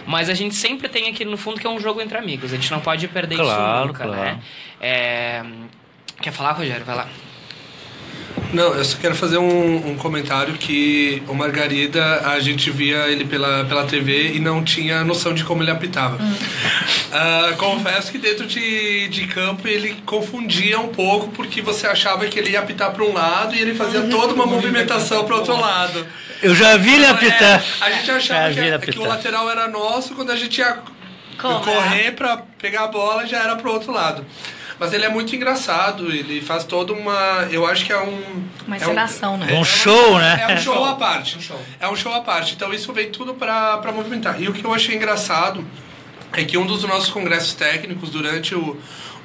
Mas a gente sempre tem aqui no fundo que é um jogo entre amigos. A gente não pode perder isso nunca, né? Quer falar, Rogério? Vai lá. Não, eu só quero fazer um comentário que o Margarida, a gente via ele pela TV e não tinha noção de como ele apitava. Confesso que dentro de campo ele confundia um pouco, porque você achava que ele ia apitar para um lado e ele fazia toda uma movimentação para o outro lado. Eu já vi ele apitar. A gente achava que o lateral era nosso, quando a gente ia correr para pegar a bola já era para o outro lado. Mas ele é muito engraçado, ele faz toda uma... Eu acho que é uma encenação, né? Um show, né? É um show à parte. É um show à parte. Então isso vem tudo para movimentar. E o que eu achei engraçado é que um dos nossos congressos técnicos, durante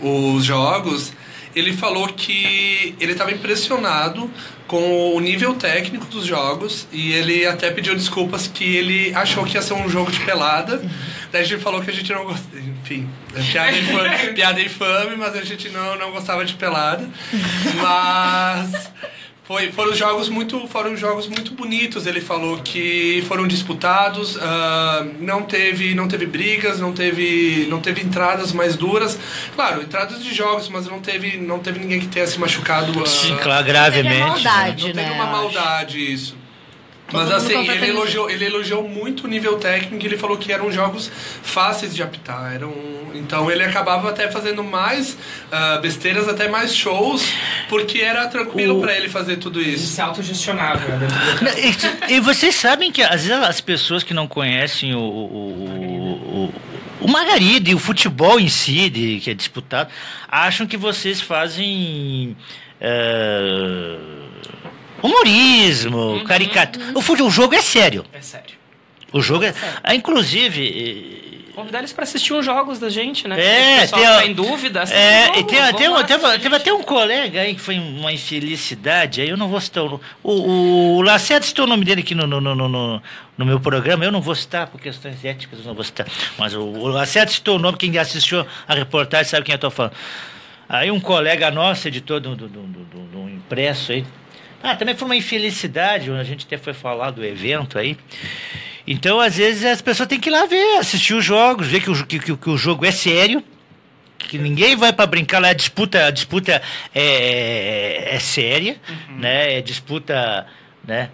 os jogos, ele falou que ele estava impressionado com o nível técnico dos jogos e ele até pediu desculpas que ele achou que ia ser um jogo de pelada. Daí a gente falou que a gente não gostava, enfim, piada infame, mas a gente não gostava de pelada. Mas foram jogos muito bonitos. Ele falou que foram disputados, não teve brigas, não teve entradas mais duras. Claro, entradas de jogos, mas não teve ninguém que tenha se machucado. Sim, claro, gravemente. Não teve maldade, não teve uma maldade, isso. Mas assim, ele elogiou muito o nível técnico. Ele falou que eram jogos fáceis de apitar. Então ele acabava até fazendo mais besteiras, até mais shows, porque era tranquilo para ele fazer tudo isso. Ele se autogestionava. E vocês sabem que às vezes as pessoas que não conhecem o Margarida e o futebol em si, que é disputado, acham que vocês fazem... humorismo, caricatura. O jogo é sério. É sério. O jogo é... Inclusive, Convidar eles para assistir os jogos da gente, né? É, o pessoal tá em dúvida. Teve um colega aí que foi uma infelicidade, aí eu não vou citar o Lacerda citou o nome dele aqui no meu programa, eu não vou citar, por questões éticas eu não vou citar, mas o Lacerda citou o nome, quem assistiu a reportagem sabe quem eu estou falando. Aí um colega nosso, editor do impresso aí, também foi uma infelicidade, a gente até foi falar do evento aí. Então, às vezes, as pessoas têm que ir lá ver, assistir os jogos, ver que o jogo é sério, que ninguém vai para brincar lá, a disputa é séria, né? É disputa, né?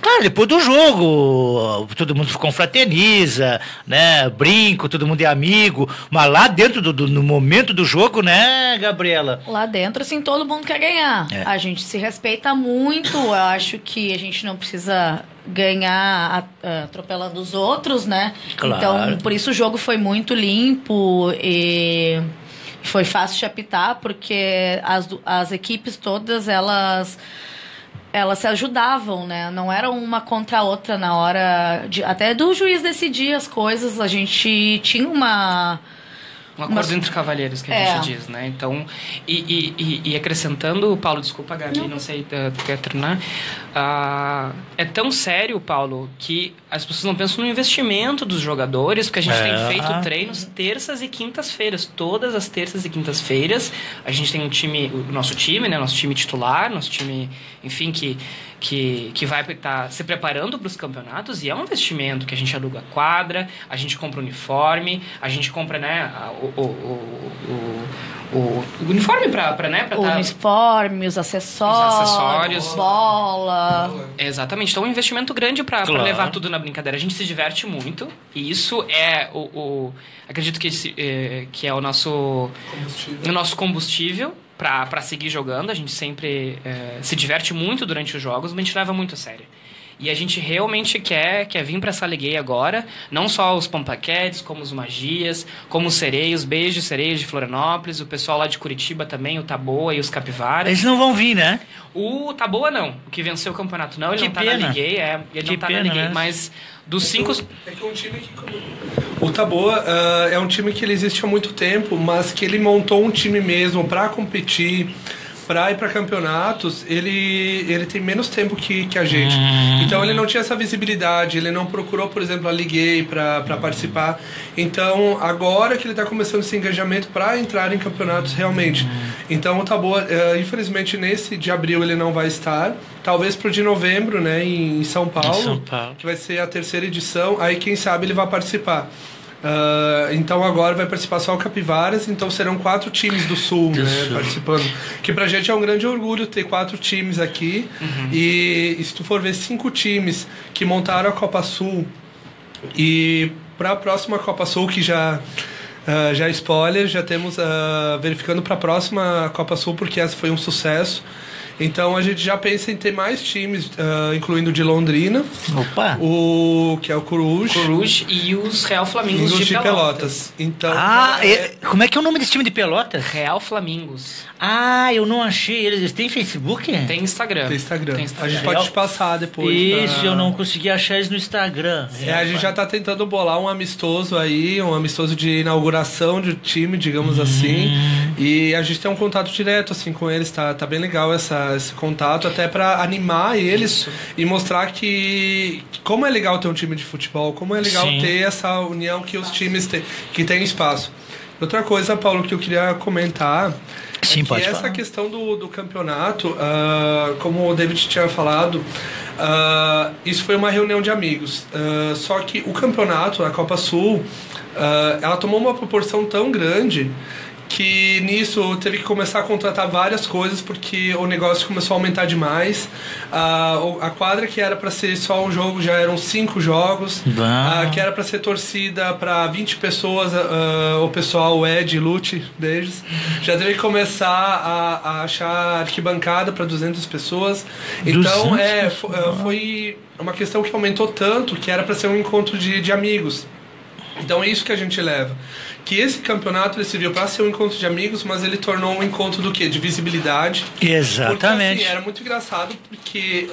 Claro, depois do jogo, todo mundo confraterniza, né? Brinco, todo mundo é amigo, mas lá dentro no momento do jogo, né, Gabriela? Lá dentro, assim, todo mundo quer ganhar. A gente se respeita muito, eu acho que a gente não precisa ganhar atropelando os outros, né? Claro. Então, por isso o jogo foi muito limpo e foi fácil de apitar, porque as equipes todas, elas se ajudavam, né? Não era uma contra a outra na hora até do juiz decidir as coisas. A gente tinha um acordo entre cavalheiros, que a gente diz, né? Então, e acrescentando, Paulo, desculpa, Gabi, não sei, tu quer terminar? É tão sério, Paulo, que as pessoas não pensam no investimento dos jogadores, porque a gente tem feito treinos terças e quintas-feiras. Todas as terças e quintas-feiras, a gente tem o nosso time, né? Nosso time titular, nosso time, enfim, que vai estar se preparando para os campeonatos, e é um investimento que a gente aluga quadra, a gente compra uniforme, a gente compra, né, o uniforme para né, o uniforme, os acessórios, bola. Exatamente. Então é um investimento grande para levar tudo na brincadeira. A gente se diverte muito, e isso é acredito que é o nosso combustível para seguir jogando. A gente sempre se diverte muito durante os jogos, mas a gente leva muito a sério. E a gente realmente quer vir para essa Liga agora, não só os Pampaquetes, como os Magias, como os Sereios, beijos Sereios de Florianópolis, o pessoal lá de Curitiba também, o Taboa e os Capivaras. Eles não vão vir, né? O Taboa não, o que venceu o campeonato não, ele não tá na Liga, ele não tá na Liga, mas dos 5... É que é um time que... O Taboa é um time que ele existe há muito tempo, mas que ele montou um time mesmo para competir, para ir para campeonatos, ele tem menos tempo que a gente. Então ele não tinha essa visibilidade, ele não procurou, por exemplo, a Liguei para participar. Então agora que ele está começando esse engajamento para entrar em campeonatos realmente. Então o Taboa, infelizmente nesse de abril ele não vai estar. Talvez pro de novembro, né, em São Paulo, que vai ser a 3ª edição. Aí quem sabe ele vai participar. Então agora vai participar só o Capivaras, então serão 4 times do Sul, né, participando. Que pra gente é um grande orgulho ter 4 times aqui. E se tu for ver 5 times que montaram a Copa Sul, e para a próxima Copa Sul, que já spoiler, já temos verificando para a próxima Copa Sul, porque essa foi um sucesso. Então a gente já pensa em ter mais times, incluindo o de Londrina. Opa! Que é o Coruj e os Real Flamingos de Pelotas. Então, como é que é o nome desse time de Pelotas? Real Flamingos. Eu não achei. Eles têm Facebook? Tem Instagram. Tem Instagram. A gente pode te passar depois. Isso, eu não consegui achar eles no Instagram. A gente já tá tentando bolar um amistoso aí, um amistoso de inauguração de time, digamos assim. E a gente tem um contato direto assim com eles, tá bem legal esse contato, até para animar eles e mostrar que como é legal ter um time de futebol, como é legal ter essa união que os times que tem espaço. Outra coisa, Paulo, que eu queria comentar essa questão do campeonato, como o David tinha falado, isso foi uma reunião de amigos. Só que o campeonato, a Copa Sul, ela tomou uma proporção tão grande que nisso teve que começar a contratar várias coisas, porque o negócio começou a aumentar demais. A quadra que era para ser só um jogo já eram 5 jogos, que era para ser torcida para 20 pessoas. O pessoal, o Ed, Lute, beijos, já teve que começar a achar arquibancada para 200 pessoas. Então foi uma questão que aumentou tanto que era para ser um encontro de amigos. Então é isso que a gente leva. Que esse campeonato ele serviu para ser um encontro de amigos, mas ele tornou um encontro do quê? De visibilidade. Exatamente. Porque, assim, era muito engraçado porque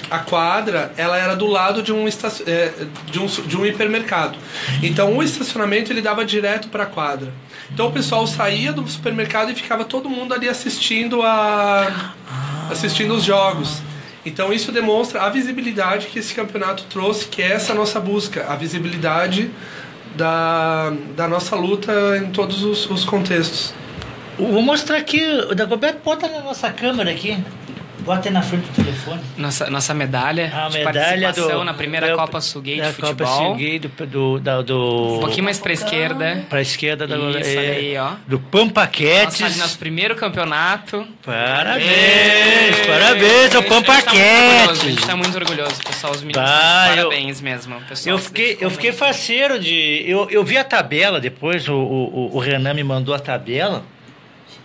a quadra ela era do lado de um hipermercado. Então o estacionamento ele dava direto para a quadra. Então o pessoal saía do supermercado e ficava todo mundo ali assistindo os jogos. Então isso demonstra a visibilidade que esse campeonato trouxe, que é essa nossa busca, a visibilidade da nossa luta em todos os contextos. Vou mostrar aqui, o Dagoberto, bota na nossa câmera aqui. Bota aí na frente do telefone. Nossa medalha a de medalha participação na primeira Copa Sul-Gay de futebol. Copa Sul-Gay um pouquinho mais pra esquerda. Pra esquerda da Isso, olha aí, ó. do Pampaquetes. Nossa, nosso primeiro campeonato. Parabéns ao Pampaquetes. A gente tá muito orgulhoso, pessoal. Os meninos, parabéns mesmo. Pessoal, eu fiquei faceiro de... Eu vi a tabela depois, o Renan me mandou a tabela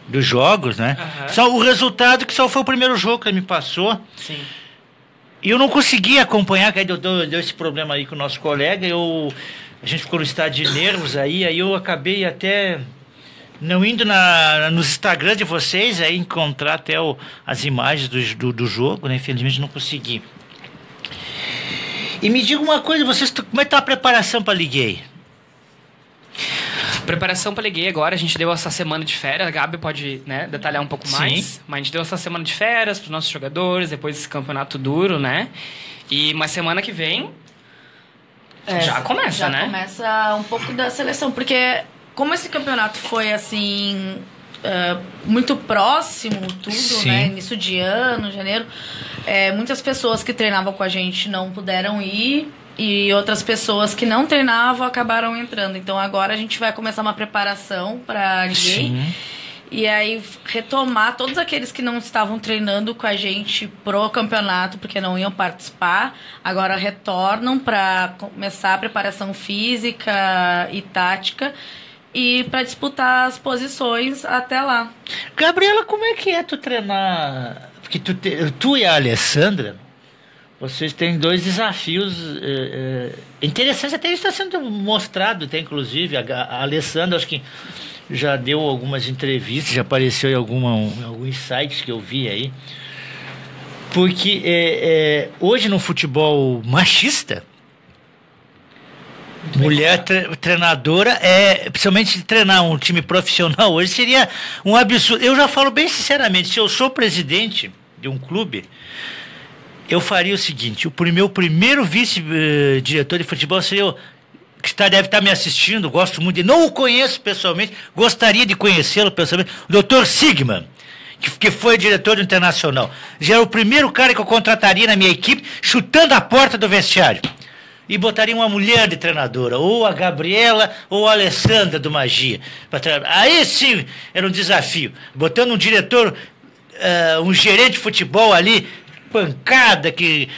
dos jogos, né? Só o resultado que só foi o primeiro jogo que ele me passou. Sim. E eu não consegui acompanhar, que aí deu esse problema aí com o nosso colega. A gente ficou no estado de nervos aí eu acabei até não indo nos Instagram de vocês, aí encontrar até as imagens do jogo, né? Infelizmente não consegui. E me diga uma coisa, como é que tá a preparação para a Liguei? Preparação para a Liguei agora, a gente deu essa semana de férias, a Gabi pode, né, detalhar um pouco mais. Sim. Mas a gente deu essa semana de férias para os nossos jogadores, depois desse campeonato duro, né? E uma semana que vem já começa, né? Já começa um pouco da seleção, porque como esse campeonato foi assim muito próximo, tudo, Sim. né? Início de ano, janeiro, muitas pessoas que treinavam com a gente não puderam ir. E outras pessoas que não treinavam acabaram entrando. Então agora a gente vai começar uma preparação para a Liguei. E aí retomar todos aqueles que não estavam treinando com a gente pro campeonato, porque não iam participar. Agora retornam para começar a preparação física e tática. E para disputar as posições até lá. Gabriela, como é que é tu treinar? Porque tu e a Alessandra... Vocês têm dois desafios interessantes, até isso está sendo mostrado, até inclusive. A Alessandra, acho que já deu algumas entrevistas, já apareceu em alguns sites que eu vi aí. Porque hoje no futebol machista, mulher treinadora, principalmente treinar um time profissional hoje seria um absurdo. Eu já falo bem sinceramente, se eu sou presidente de um clube... Eu faria o seguinte, o meu primeiro vice-diretor de futebol seria eu, que deve estar me assistindo, gosto muito dele, não o conheço pessoalmente, gostaria de conhecê-lo pessoalmente, o Dr. Sigman, que foi diretor do Internacional. Já era o primeiro cara que eu contrataria na minha equipe, chutando a porta do vestiário. E botaria uma mulher de treinadora, ou a Gabriela, ou a Alessandra do Magia. Aí sim, era um desafio. Botando um diretor, um gerente de futebol ali, pancada, que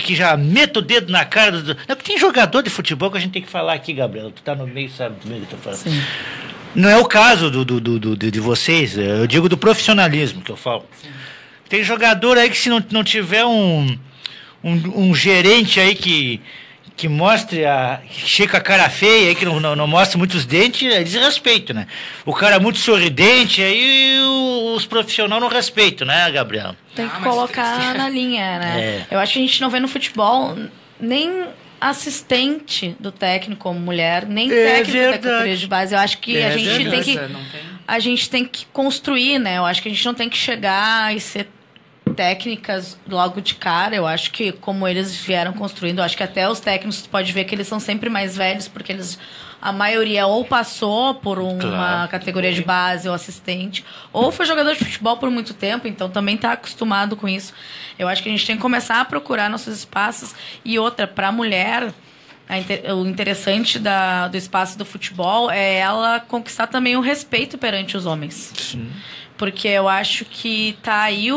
já meta o dedo na cara do... Não, tem jogador de futebol que a gente tem que falar aqui, Gabriela. Tu tá no meio, sabe do meio que eu tô falando. Sim. Não é o caso de vocês, eu digo do profissionalismo que eu falo. Sim. Tem jogador aí que se não tiver um gerente aí que mostre que chega com a cara feia aí, que não mostra muitos dentes, é desrespeito, né? O cara muito sorridente, aí os profissionais não respeitam, né, Gabriel? Tem que colocar na linha, né? Eu acho que a gente não vê no futebol nem assistente do técnico como mulher, nem técnico da categoria de base. Eu acho que a gente tem que construir, né? Eu acho que a gente não tem que chegar e ser técnicas logo de cara. Eu acho que como eles vieram construindo, eu acho que até os técnicos pode ver que eles são sempre mais velhos, porque a maioria ou passou por uma categoria de base ou assistente, ou foi jogador de futebol por muito tempo, então também está acostumado com isso. Eu acho que a gente tem que começar a procurar nossos espaços. E outra, para a mulher, o interessante do espaço do futebol é ela conquistar também o respeito perante os homens. Sim. Porque eu acho que tá aí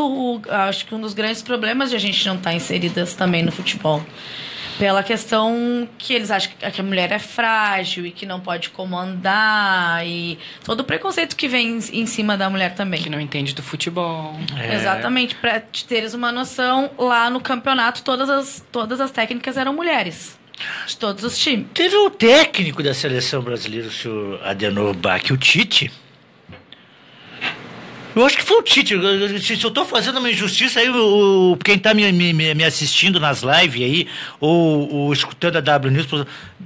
acho que um dos grandes problemas de a gente não estar inseridas também no futebol. Pela questão que eles acham que a mulher é frágil e que não pode comandar, e todo o preconceito que vem em cima da mulher também. Que não entende do futebol. Exatamente. Para teres uma noção, lá no campeonato todas as técnicas eram mulheres. De todos os times. Teve o técnico da seleção brasileira, o senhor Adenor Bach, o Tite. Eu acho que foi o Tite. Se eu estou fazendo uma injustiça, aí quem está me assistindo nas lives aí, ou escutando a W News,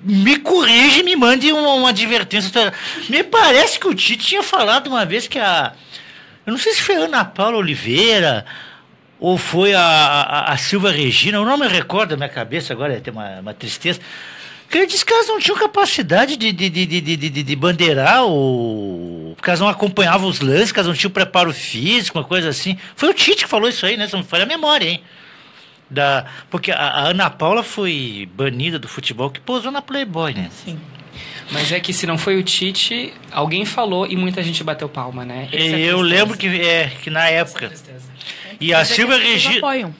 me corrige e me mande uma advertência. Me parece que o Tite tinha falado uma vez que eu não sei se foi a Ana Paula Oliveira ou foi a Silva Regina, eu não me recordo da minha cabeça agora, tem uma tristeza. Que ele disse que elas não tinham capacidade de bandeirar, porque elas não acompanhavam os lances, que elas não tinham preparo físico, uma coisa assim. Foi o Tite que falou isso aí, né? Se não me falha a memória, hein? Porque a Ana Paula foi banida do futebol que pousou na Playboy, né? Sim. Mas é que se não foi o Tite, alguém falou e muita gente bateu palma, né? Eu lembro que na época. E a Silva Regina.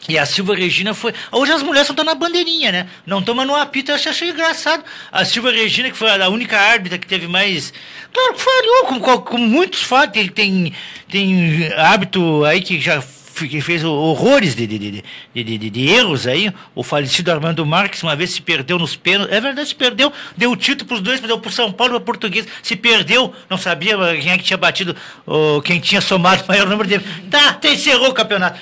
E a Silva Regina foi... Hoje as mulheres estão na bandeirinha, né? Não estão no apito, eu achei engraçado. A Silva Regina, que foi a única árbitra que teve mais... Claro que falhou, como muitos falam. Tem árbitro aí que já fez horrores de erros aí. O falecido Armando Marques uma vez se perdeu nos pênaltis. É verdade, se perdeu. Deu o título para os dois, deu para o São Paulo e para o Português. Se perdeu, não sabia quem é que tinha batido, quem tinha somado o maior número dele. Até encerrou o campeonato.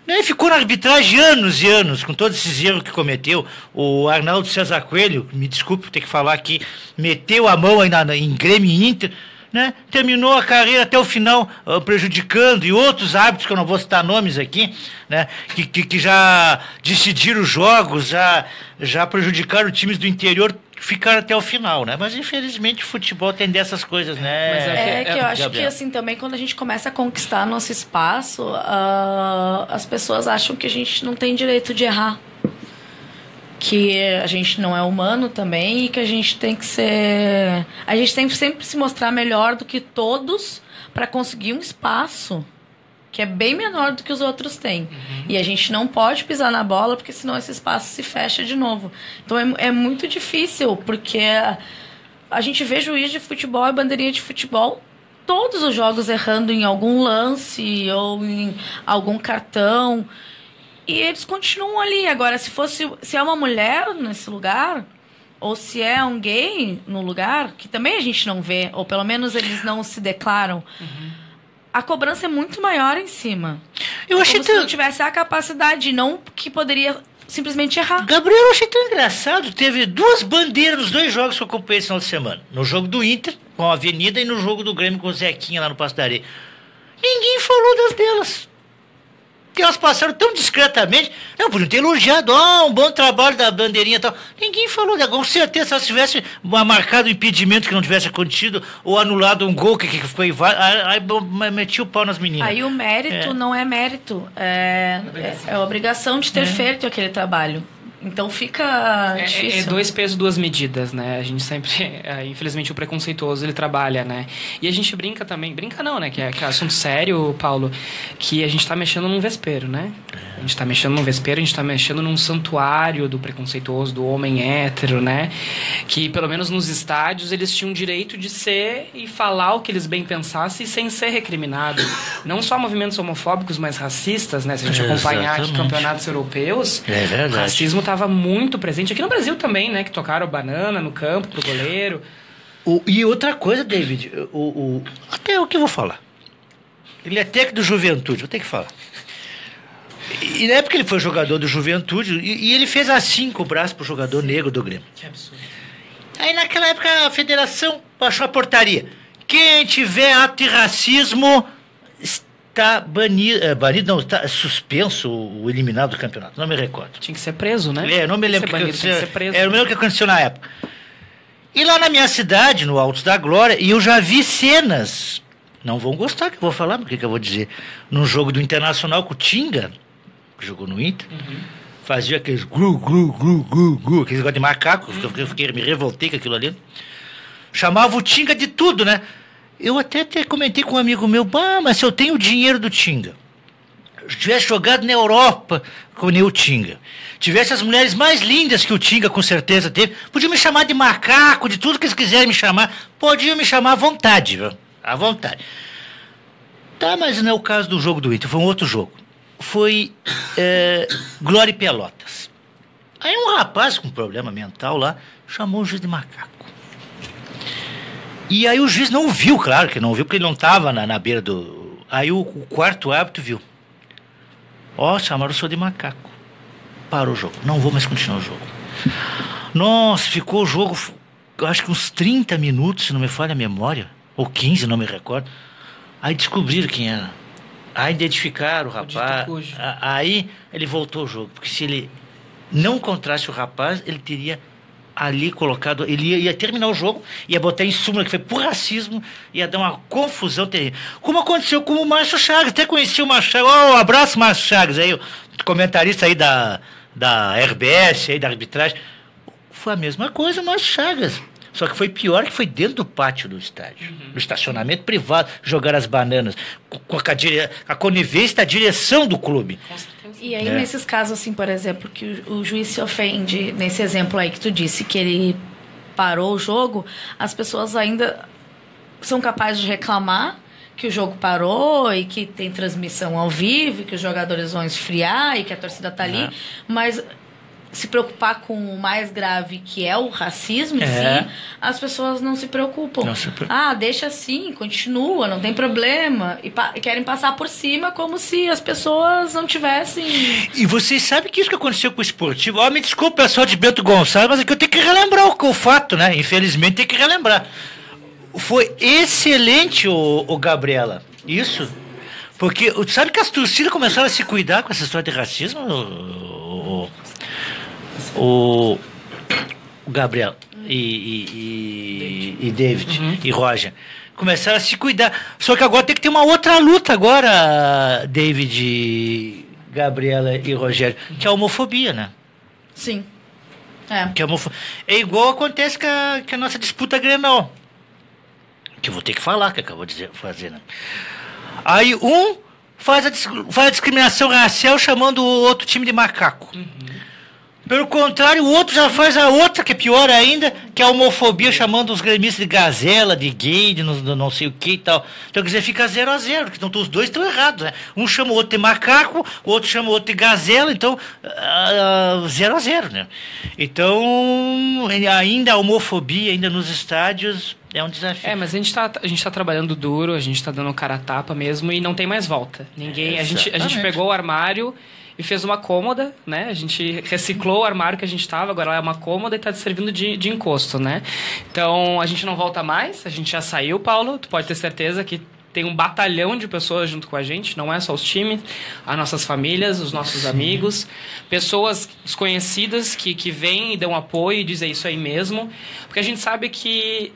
Ele ficou na arbitragem anos e anos, com todos esses erros que cometeu. O Arnaldo César Coelho, me desculpe por ter que falar aqui, meteu a mão aí em Grêmio e Inter, né? Terminou a carreira até o final prejudicando, e outros árbitros, que eu não vou citar nomes aqui, né? Que já decidiram os jogos, já prejudicaram times do interior, ficaram até o final, né? Mas infelizmente o futebol tem dessas coisas, né? Mas eu acho que assim também quando a gente começa a conquistar nosso espaço, as pessoas acham que a gente não tem direito de errar, que a gente não é humano também e que a gente tem que ser, a gente tem que sempre se mostrar melhor do que todos para conseguir um espaço que é bem menor do que os outros têm. Uhum. E a gente não pode pisar na bola, porque senão esse espaço se fecha de novo. Então é muito difícil, porque a gente vê juiz de futebol e bandeirinha de futebol, todos os jogos errando em algum lance ou em algum cartão, e eles continuam ali. Agora, se é uma mulher nesse lugar, ou se é um gay no lugar, que também a gente não vê, ou pelo menos eles não se declaram, a cobrança é muito maior em cima. Eu achei como se não tivesse a capacidade, não que poderia simplesmente errar. Gabriel, eu achei tão engraçado. Teve 2 bandeiras nos 2 jogos que eu acompanhei esse final de semana. No jogo do Inter, com a Avenida, e no jogo do Grêmio com o Zequinha lá no Passo da Areia. Ninguém falou das delas. Que elas passaram tão discretamente. Não, podiam ter elogiado. Um bom trabalho da bandeirinha e tal. Ninguém falou. Com certeza, se elas tivessem marcado o impedimento que não tivesse acontecido, ou anulado um gol que ficou inválido, aí metia o pau nas meninas. Aí o mérito não é mérito. É obrigação de ter feito aquele trabalho. Então fica difícil. É 2 pesos, 2 medidas, né? A gente sempre... infelizmente, o preconceituoso, ele trabalha, né? E a gente brinca também... Brinca não, né? Que é assunto sério, Paulo, que a gente tá mexendo num vespeiro, né? A gente tá mexendo num vespeiro, a gente tá mexendo num santuário do preconceituoso, do homem hétero, né? Que, pelo menos nos estádios, eles tinham direito de ser e falar o que eles bem pensassem sem ser recriminado. Não só movimentos homofóbicos, mas racistas, né? Se a gente acompanhar aqui campeonatos europeus... É verdade. O racismo estava muito presente. Aqui no Brasil também, né? Que tocaram banana no campo pro goleiro. E outra coisa, David, até o que eu vou falar. Ele é técnico do Juventude, vou ter que falar. E na época ele foi jogador do Juventude, e ele fez assim com o braço pro jogador negro do Grêmio. Que absurdo. Aí naquela época a federação baixou a portaria. Quem tiver ato de racismo está banido, não, está suspenso ou eliminado do campeonato, não me recordo. Tinha que ser preso, né? Não me lembro. Tinha que ser preso. Era o mesmo que aconteceu na época. E lá na minha cidade, no Altos da Glória, e eu já vi cenas, não vão gostar que eu vou falar, porque que eu vou dizer, num jogo do Internacional com o Tinga, que jogou no Inter, fazia aqueles aqueles negócio de macaco, eu me revoltei com aquilo ali, chamava o Tinga de tudo, né? Eu até comentei com um amigo meu, mas se eu tenho o dinheiro do Tinga, tivesse jogado na Europa com o Tinga, tivesse as mulheres mais lindas que o Tinga com certeza teve, podiam me chamar de macaco, de tudo que eles quiserem me chamar, podiam me chamar à vontade, viu? À vontade. Tá, mas não é o caso do jogo do Inter, foi um outro jogo. Foi Glória e Pelotas. Aí um rapaz com problema mental lá chamou o juiz de macaco. E aí o juiz não viu, claro que não viu, porque ele não estava na beira do... Aí o quarto árbitro viu. Chamaram o senhor de macaco. Parou o jogo. Não vou mais continuar o jogo. Nossa, ficou o jogo, eu acho que uns 30 minutos, se não me falha a memória. Ou 15, não me recordo. Aí descobriram quem era. Aí identificaram o rapaz. Aí ele voltou ao jogo. Porque se ele não encontrasse o rapaz, ele teria ali colocado... Ele ia terminar o jogo, ia botar em súmula que foi por racismo, ia dar uma confusão terrível. Como aconteceu com o Márcio Chagas. Até conheci o Márcio Chagas. Um abraço, Márcio Chagas. Aí, o comentarista aí da RBS, aí da arbitragem. Foi a mesma coisa o Márcio Chagas. Só que foi pior, que foi dentro do pátio do estádio. No estacionamento privado, jogar as bananas. Com a conivência da direção do clube. E aí, nesses casos, assim, por exemplo, que o juiz se ofende, nesse exemplo aí que tu disse, que ele parou o jogo, as pessoas ainda são capazes de reclamar que o jogo parou e que tem transmissão ao vivo, e que os jogadores vão esfriar e que a torcida tá ali, mas... se preocupar com o mais grave, que é o racismo, sim, as pessoas não se preocupam. Deixa assim, continua, não tem problema. E querem passar por cima como se as pessoas não tivessem... E vocês sabem que isso que aconteceu com o esportivo... me desculpa, pessoal de Bento Gonçalves, mas é que eu tenho que relembrar o fato, né? Infelizmente, tem que relembrar. Foi excelente, o Gabriela. Isso. Porque, sabe que as torcidas começaram a se cuidar com essa história de racismo? O Gabriel e David e Roger começaram a se cuidar. Só que agora tem que ter uma outra luta agora, David, Gabriela e Rogério, que é a homofobia, né? Sim. Que é igual acontece com a nossa disputa Grenal. Que eu vou ter que falar, que acabou de fazer, né? Aí faz a discriminação racial chamando o outro time de macaco. Pelo contrário, o outro já faz a outra, que é pior ainda, que é a homofobia, chamando os gremistas de gazela, de gay, de não sei o que e tal. Então, quer dizer, fica 0-0, porque então, os dois estão errados, né? Um chama o outro de macaco, o outro chama o outro de gazela, então, 0-0, né? Então, ainda a homofobia, ainda nos estádios, é um desafio. Mas a gente tá trabalhando duro, a gente tá dando cara a tapa mesmo, e não tem mais volta. A gente pegou o armário... e fez uma cômoda, né? A gente reciclou o armário que a gente estava, agora é uma cômoda e está servindo de encosto, né? Então, a gente não volta mais, a gente já saiu, Paulo. Tu pode ter certeza que tem um batalhão de pessoas junto com a gente, não é só os times, as nossas famílias, os nossos amigos, pessoas desconhecidas que vêm e dão apoio e dizem isso aí mesmo, porque a gente sabe que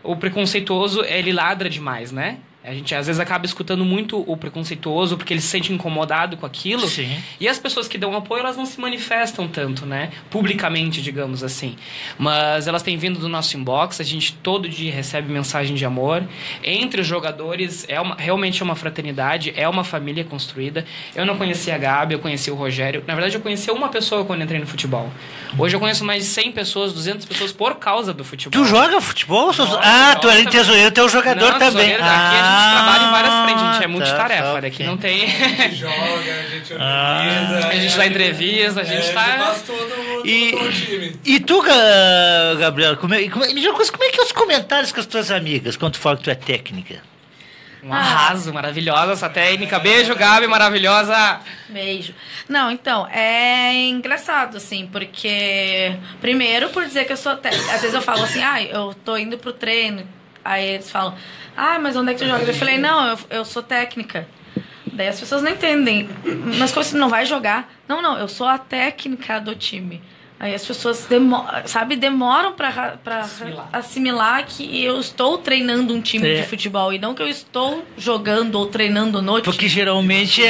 o preconceituoso, ele ladra demais, né? A gente, às vezes, acaba escutando muito o preconceituoso porque ele se sente incomodado com aquilo. Sim. E as pessoas que dão apoio, elas não se manifestam tanto, né? Publicamente, digamos assim. Mas elas têm vindo do nosso inbox, a gente todo dia recebe mensagem de amor. Entre os jogadores, realmente é uma fraternidade, é uma família construída. Eu não conhecia a Gabi, eu conheci o Rogério. Na verdade, eu conheci uma pessoa quando entrei no futebol. Hoje eu conheço mais de 100 pessoas, 200 pessoas por causa do futebol. Tu joga futebol? Tu é tesoureiro, tu é o jogador não, também. Daqui a gente trabalha em várias frentes, a gente é multitarefa, daqui não tem... A gente joga, a gente organiza... a gente dá entrevista, a gente tá... no time. E tu, Gabriel, como é que é os comentários com as tuas amigas quando tu fala que tu é técnica? Um arraso, maravilhosa essa técnica. Beijo, Gabi, maravilhosa. Beijo. Não, então, é engraçado, assim, porque... Primeiro, por dizer que eu sou técnica. Às vezes eu falo assim, eu tô indo pro treino. Aí eles falam, mas onde é que tu joga? Eu falei, não, eu sou técnica. Daí as pessoas não entendem. Mas como você não vai jogar? Não, eu sou a técnica do time. Aí as pessoas demoram pra assimilar que eu estou treinando um time de futebol e não que eu estou jogando ou treinando no time. Porque geralmente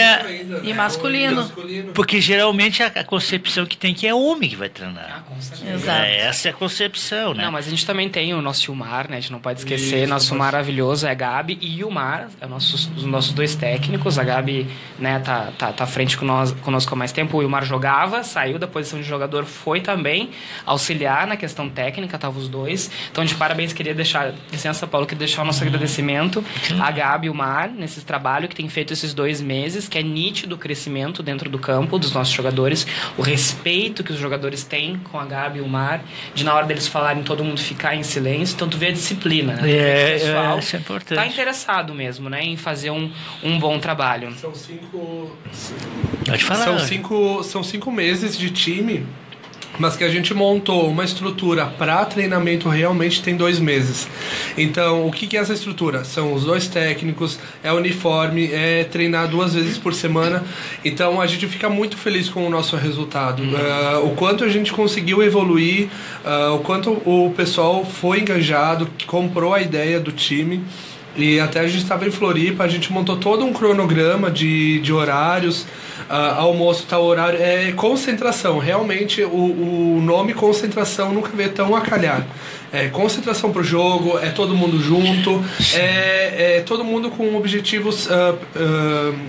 E masculino. Porque geralmente a concepção que tem que é homem que vai treinar. Exato. Essa é a concepção, né? Não, mas a gente também tem o nosso Ilmar, né? A gente não pode esquecer. Nosso maravilhoso é a Gabi e o Ilmar, os nossos dois técnicos. A Gabi, né, tá à frente conosco há mais tempo. O Ilmar jogava, saiu da posição de jogador, foi também auxiliar na questão técnica, estavam os dois. Então, de parabéns, queria deixar, licença, Paulo, queria deixar o nosso agradecimento a Gabi e o Ilmar nesse trabalho que tem feito esses 2 meses, que é nítido o crescimento dentro do campo dos nossos jogadores, o respeito que os jogadores têm com a Gabi e o Mar, de na hora deles falarem todo mundo ficar em silêncio. Então tu vê a disciplina, né? O pessoal isso é importante. tá interessado mesmo, né, em fazer um bom trabalho. São 5... Pode falar. São 5 meses de time, mas que a gente montou uma estrutura para treinamento realmente tem 2 meses. Então, o que é essa estrutura? São os 2 técnicos, é uniforme, é treinar 2 vezes por semana. Então, a gente fica muito feliz com o nosso resultado. O quanto a gente conseguiu evoluir, o quanto o pessoal foi engajado, comprou a ideia do time. E até a gente estava em Floripa, a gente montou todo um cronograma de horários, almoço, tal horário, é concentração. Realmente o nome concentração nunca veio tão a calhar. É concentração pro jogo, é todo mundo junto, é todo mundo com objetivos...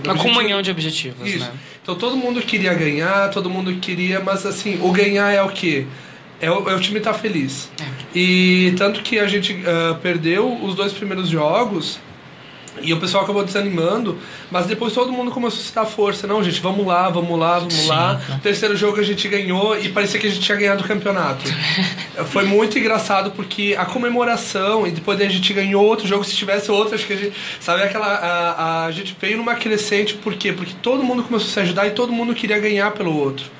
Uma comunhão de objetivos, isso, né? Então todo mundo queria ganhar, todo mundo queria, mas assim, o ganhar é o quê? É o time estar feliz. E tanto que a gente perdeu os 2 primeiros jogos e o pessoal acabou desanimando, mas depois todo mundo começou a se dar força. Não, gente, vamos lá. O terceiro jogo a gente ganhou e parecia que a gente tinha ganhado o campeonato. Foi muito engraçado porque a comemoração, e depois a gente ganhou outro jogo, se tivesse outro, acho que a gente... Sabe aquela... A gente veio numa crescente, por quê? Porque todo mundo começou a se ajudar e todo mundo queria ganhar pelo outro.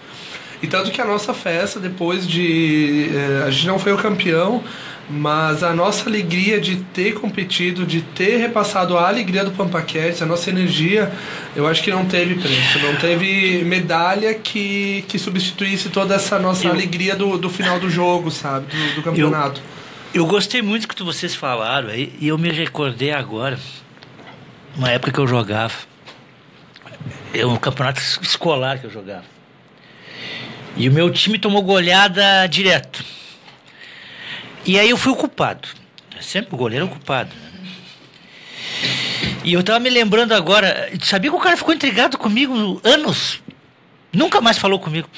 E tanto que a nossa festa, depois de... a gente não foi o campeão, mas a nossa alegria de ter competido, de ter repassado a alegria do Pampa Cats, a nossa energia, eu acho que não teve preço. Não teve medalha que substituísse toda essa nossa alegria do final do jogo, sabe? Do campeonato. Eu gostei muito do que vocês falaram aí, e eu me recordei agora, uma época que eu jogava. Um campeonato escolar que eu jogava. E o meu time tomou goleada direto. E aí eu fui o culpado. Sempre o goleiro é o culpado. E eu tava me lembrando agora, sabia que o cara ficou intrigado comigo anos? Nunca mais falou comigo.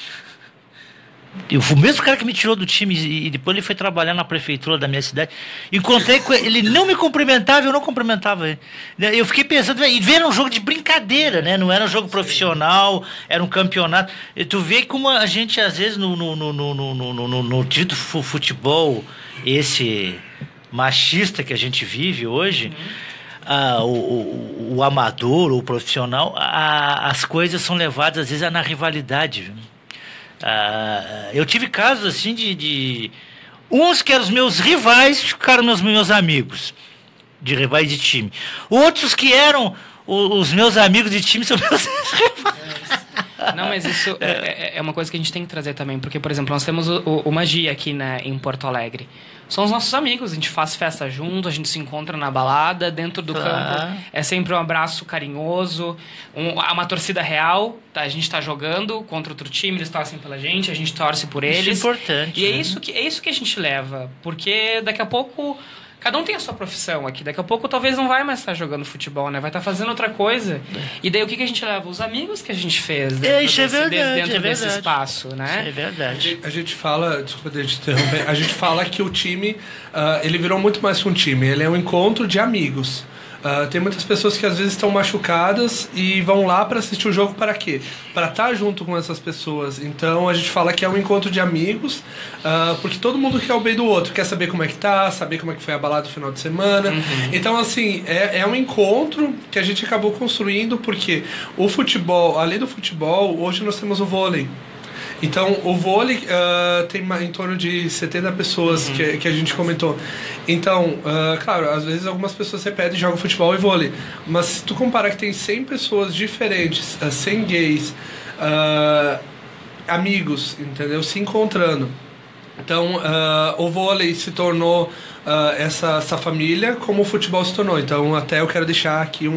O mesmo cara que me tirou do time e depois ele foi trabalhar na prefeitura da minha cidade. Encontrei com ele, ele não me cumprimentava, eu não cumprimentava ele. Eu fiquei pensando, e era um jogo de brincadeira, né? Não era um jogo profissional, era um campeonato. E tu vê como a gente, às vezes, no dito futebol, esse machista que a gente vive hoje, o amador, o profissional, as coisas são levadas, às vezes, na rivalidade, viu? Eu tive casos assim de uns que eram os meus rivais ficaram meus amigos de rivais de time, outros que eram os meus amigos de time são meus rivais. Não, mas isso é uma coisa que a gente tem que trazer também, porque, por exemplo, nós temos o Magia aqui, né, em Porto Alegre. São os nossos amigos, a gente faz festa junto, a gente se encontra na balada, dentro do campo. É sempre um abraço carinhoso, uma torcida real. Tá? A gente está jogando contra outro time, eles torcem pela gente, a gente torce por eles. Isso é importante. E é isso que a gente leva, porque daqui a pouco... Cada um tem a sua profissão aqui. Daqui a pouco talvez não vai mais estar jogando futebol, né? Vai estar fazendo outra coisa. E daí o que a gente leva? Os amigos que a gente fez dentro desse espaço, né? Isso é verdade. A gente fala... Desculpa te interromper. A gente fala que o time... ele virou muito mais que um time. Ele é um encontro de amigos. Tem muitas pessoas que às vezes estão machucadas e vão lá para assistir o jogo para quê? Para estar junto com essas pessoas. Então a gente fala que é um encontro de amigos, porque todo mundo quer o bem do outro, quer saber como é que tá, saber como é que foi a balada no final de semana. Então assim, é um encontro que a gente acabou construindo, porque o futebol, além do futebol, hoje nós temos o vôlei. Então, o vôlei tem em torno de 70 pessoas que a gente comentou. Então, claro, às vezes algumas pessoas repetem e jogam futebol e vôlei. Mas se tu comparar que tem 100 pessoas diferentes, 100 gays, amigos, entendeu? Se encontrando. Então, o vôlei se tornou essa família como o futebol se tornou. Então, até eu quero deixar aqui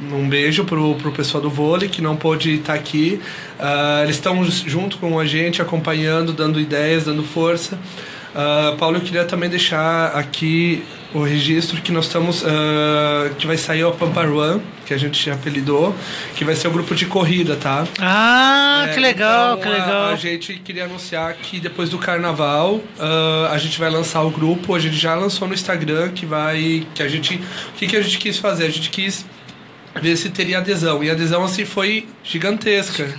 Um beijo pro pessoal do vôlei que não pôde estar aqui. Eles estão junto com a gente, acompanhando, dando ideias, dando força. Paulo, eu queria também deixar aqui o registro que nós estamos... que vai sair o Pampa Run, que a gente já apelidou, que vai ser o grupo de corrida, tá? Que legal, então, que legal. A gente queria anunciar que depois do carnaval a gente vai lançar o grupo. A gente já lançou no Instagram que a gente... O que a gente quis fazer? A gente quis ver se teria adesão. E a adesão, assim, foi gigantesca.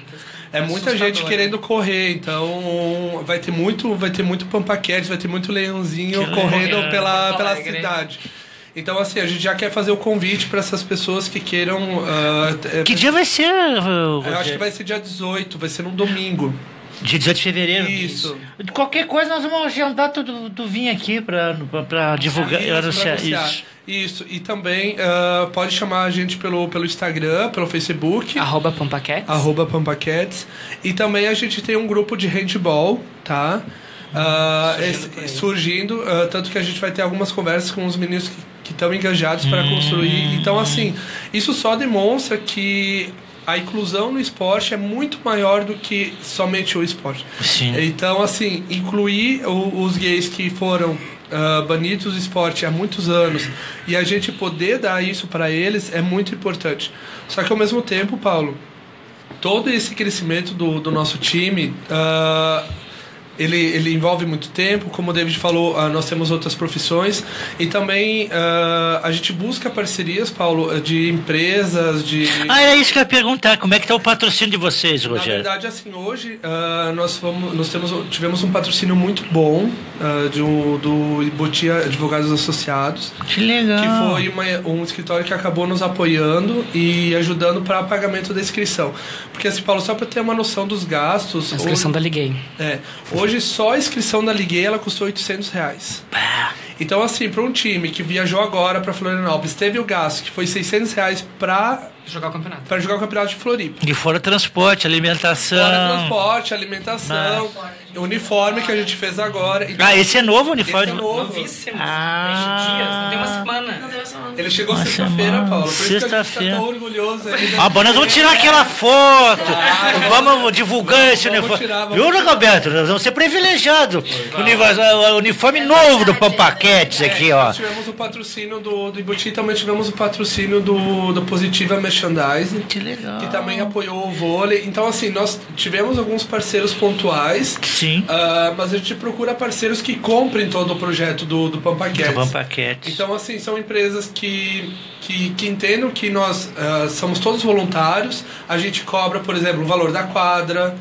É muita gente querendo correr, então vai ter muito pampaquete, vai ter muito leãozinho correndo pela cidade. Então, assim, a gente já quer fazer o convite para essas pessoas que queiram... que dia vai ser? Eu acho que vai ser dia 18, vai ser num domingo. Dia 18 de fevereiro? Isso. De qualquer coisa, nós vamos agendar tudo vir aqui para divulgar e anunciar isso. Isso, e também pode chamar a gente pelo Instagram, pelo Facebook. @pampaquets. E também a gente tem um grupo de handball, tá? Surgindo, tanto que a gente vai ter algumas conversas com os meninos que estão engajados para construir. Então, assim, isso só demonstra que a inclusão no esporte é muito maior do que somente o esporte. Sim. Então, assim, incluir os gays que foram banidos do esporte há muitos anos e a gente poder dar isso para eles é muito importante. Só que ao mesmo tempo, Paulo, todo esse crescimento do nosso time ele envolve muito tempo. Como o David falou, nós temos outras profissões e também a gente busca parcerias, Paulo, de empresas, era isso que eu ia perguntar, como é que está o patrocínio de vocês, Rogério? Na verdade, assim, hoje tivemos um patrocínio muito bom do Iboti Advogados Associados. Que legal! Que foi um escritório que acabou nos apoiando e ajudando para o pagamento da inscrição. Porque, assim, Paulo, só para ter uma noção dos gastos... A inscrição da Liguei. Hoje só a inscrição da Liguei ela custou R$800. Então, assim, para um time que viajou agora para Florianópolis, teve o gasto que foi R$600 para jogar o campeonato. Para jogar o campeonato de Floripa. E fora transporte, alimentação. Alimentação, uniforme que a gente fez agora. Então, esse é novo, o uniforme? Esse é novo. Novíssimo. 20 dias, não tem uma semana. Ele chegou sexta-feira, Paulo. Por Sexta-feira. isso que a gente tá tão orgulhoso ainda. Nós vamos tirar aquela foto. Vamos divulgar esse uniforme. Viu, Roberto? Nós vamos ser privilegiados. O uniforme novo do Pampaquets aqui, ó. Nós tivemos o patrocínio do Iboti, também tivemos o patrocínio do Positiva Merchandising. Que legal. Que também apoiou o vôlei. Então, assim, nós tivemos alguns parceiros pontuais. Sim. Mas a gente procura parceiros que comprem todo o projeto do Pampaquets. Então, assim, são empresas que entendam que nós somos todos voluntários. A gente cobra, por exemplo, o valor da quadra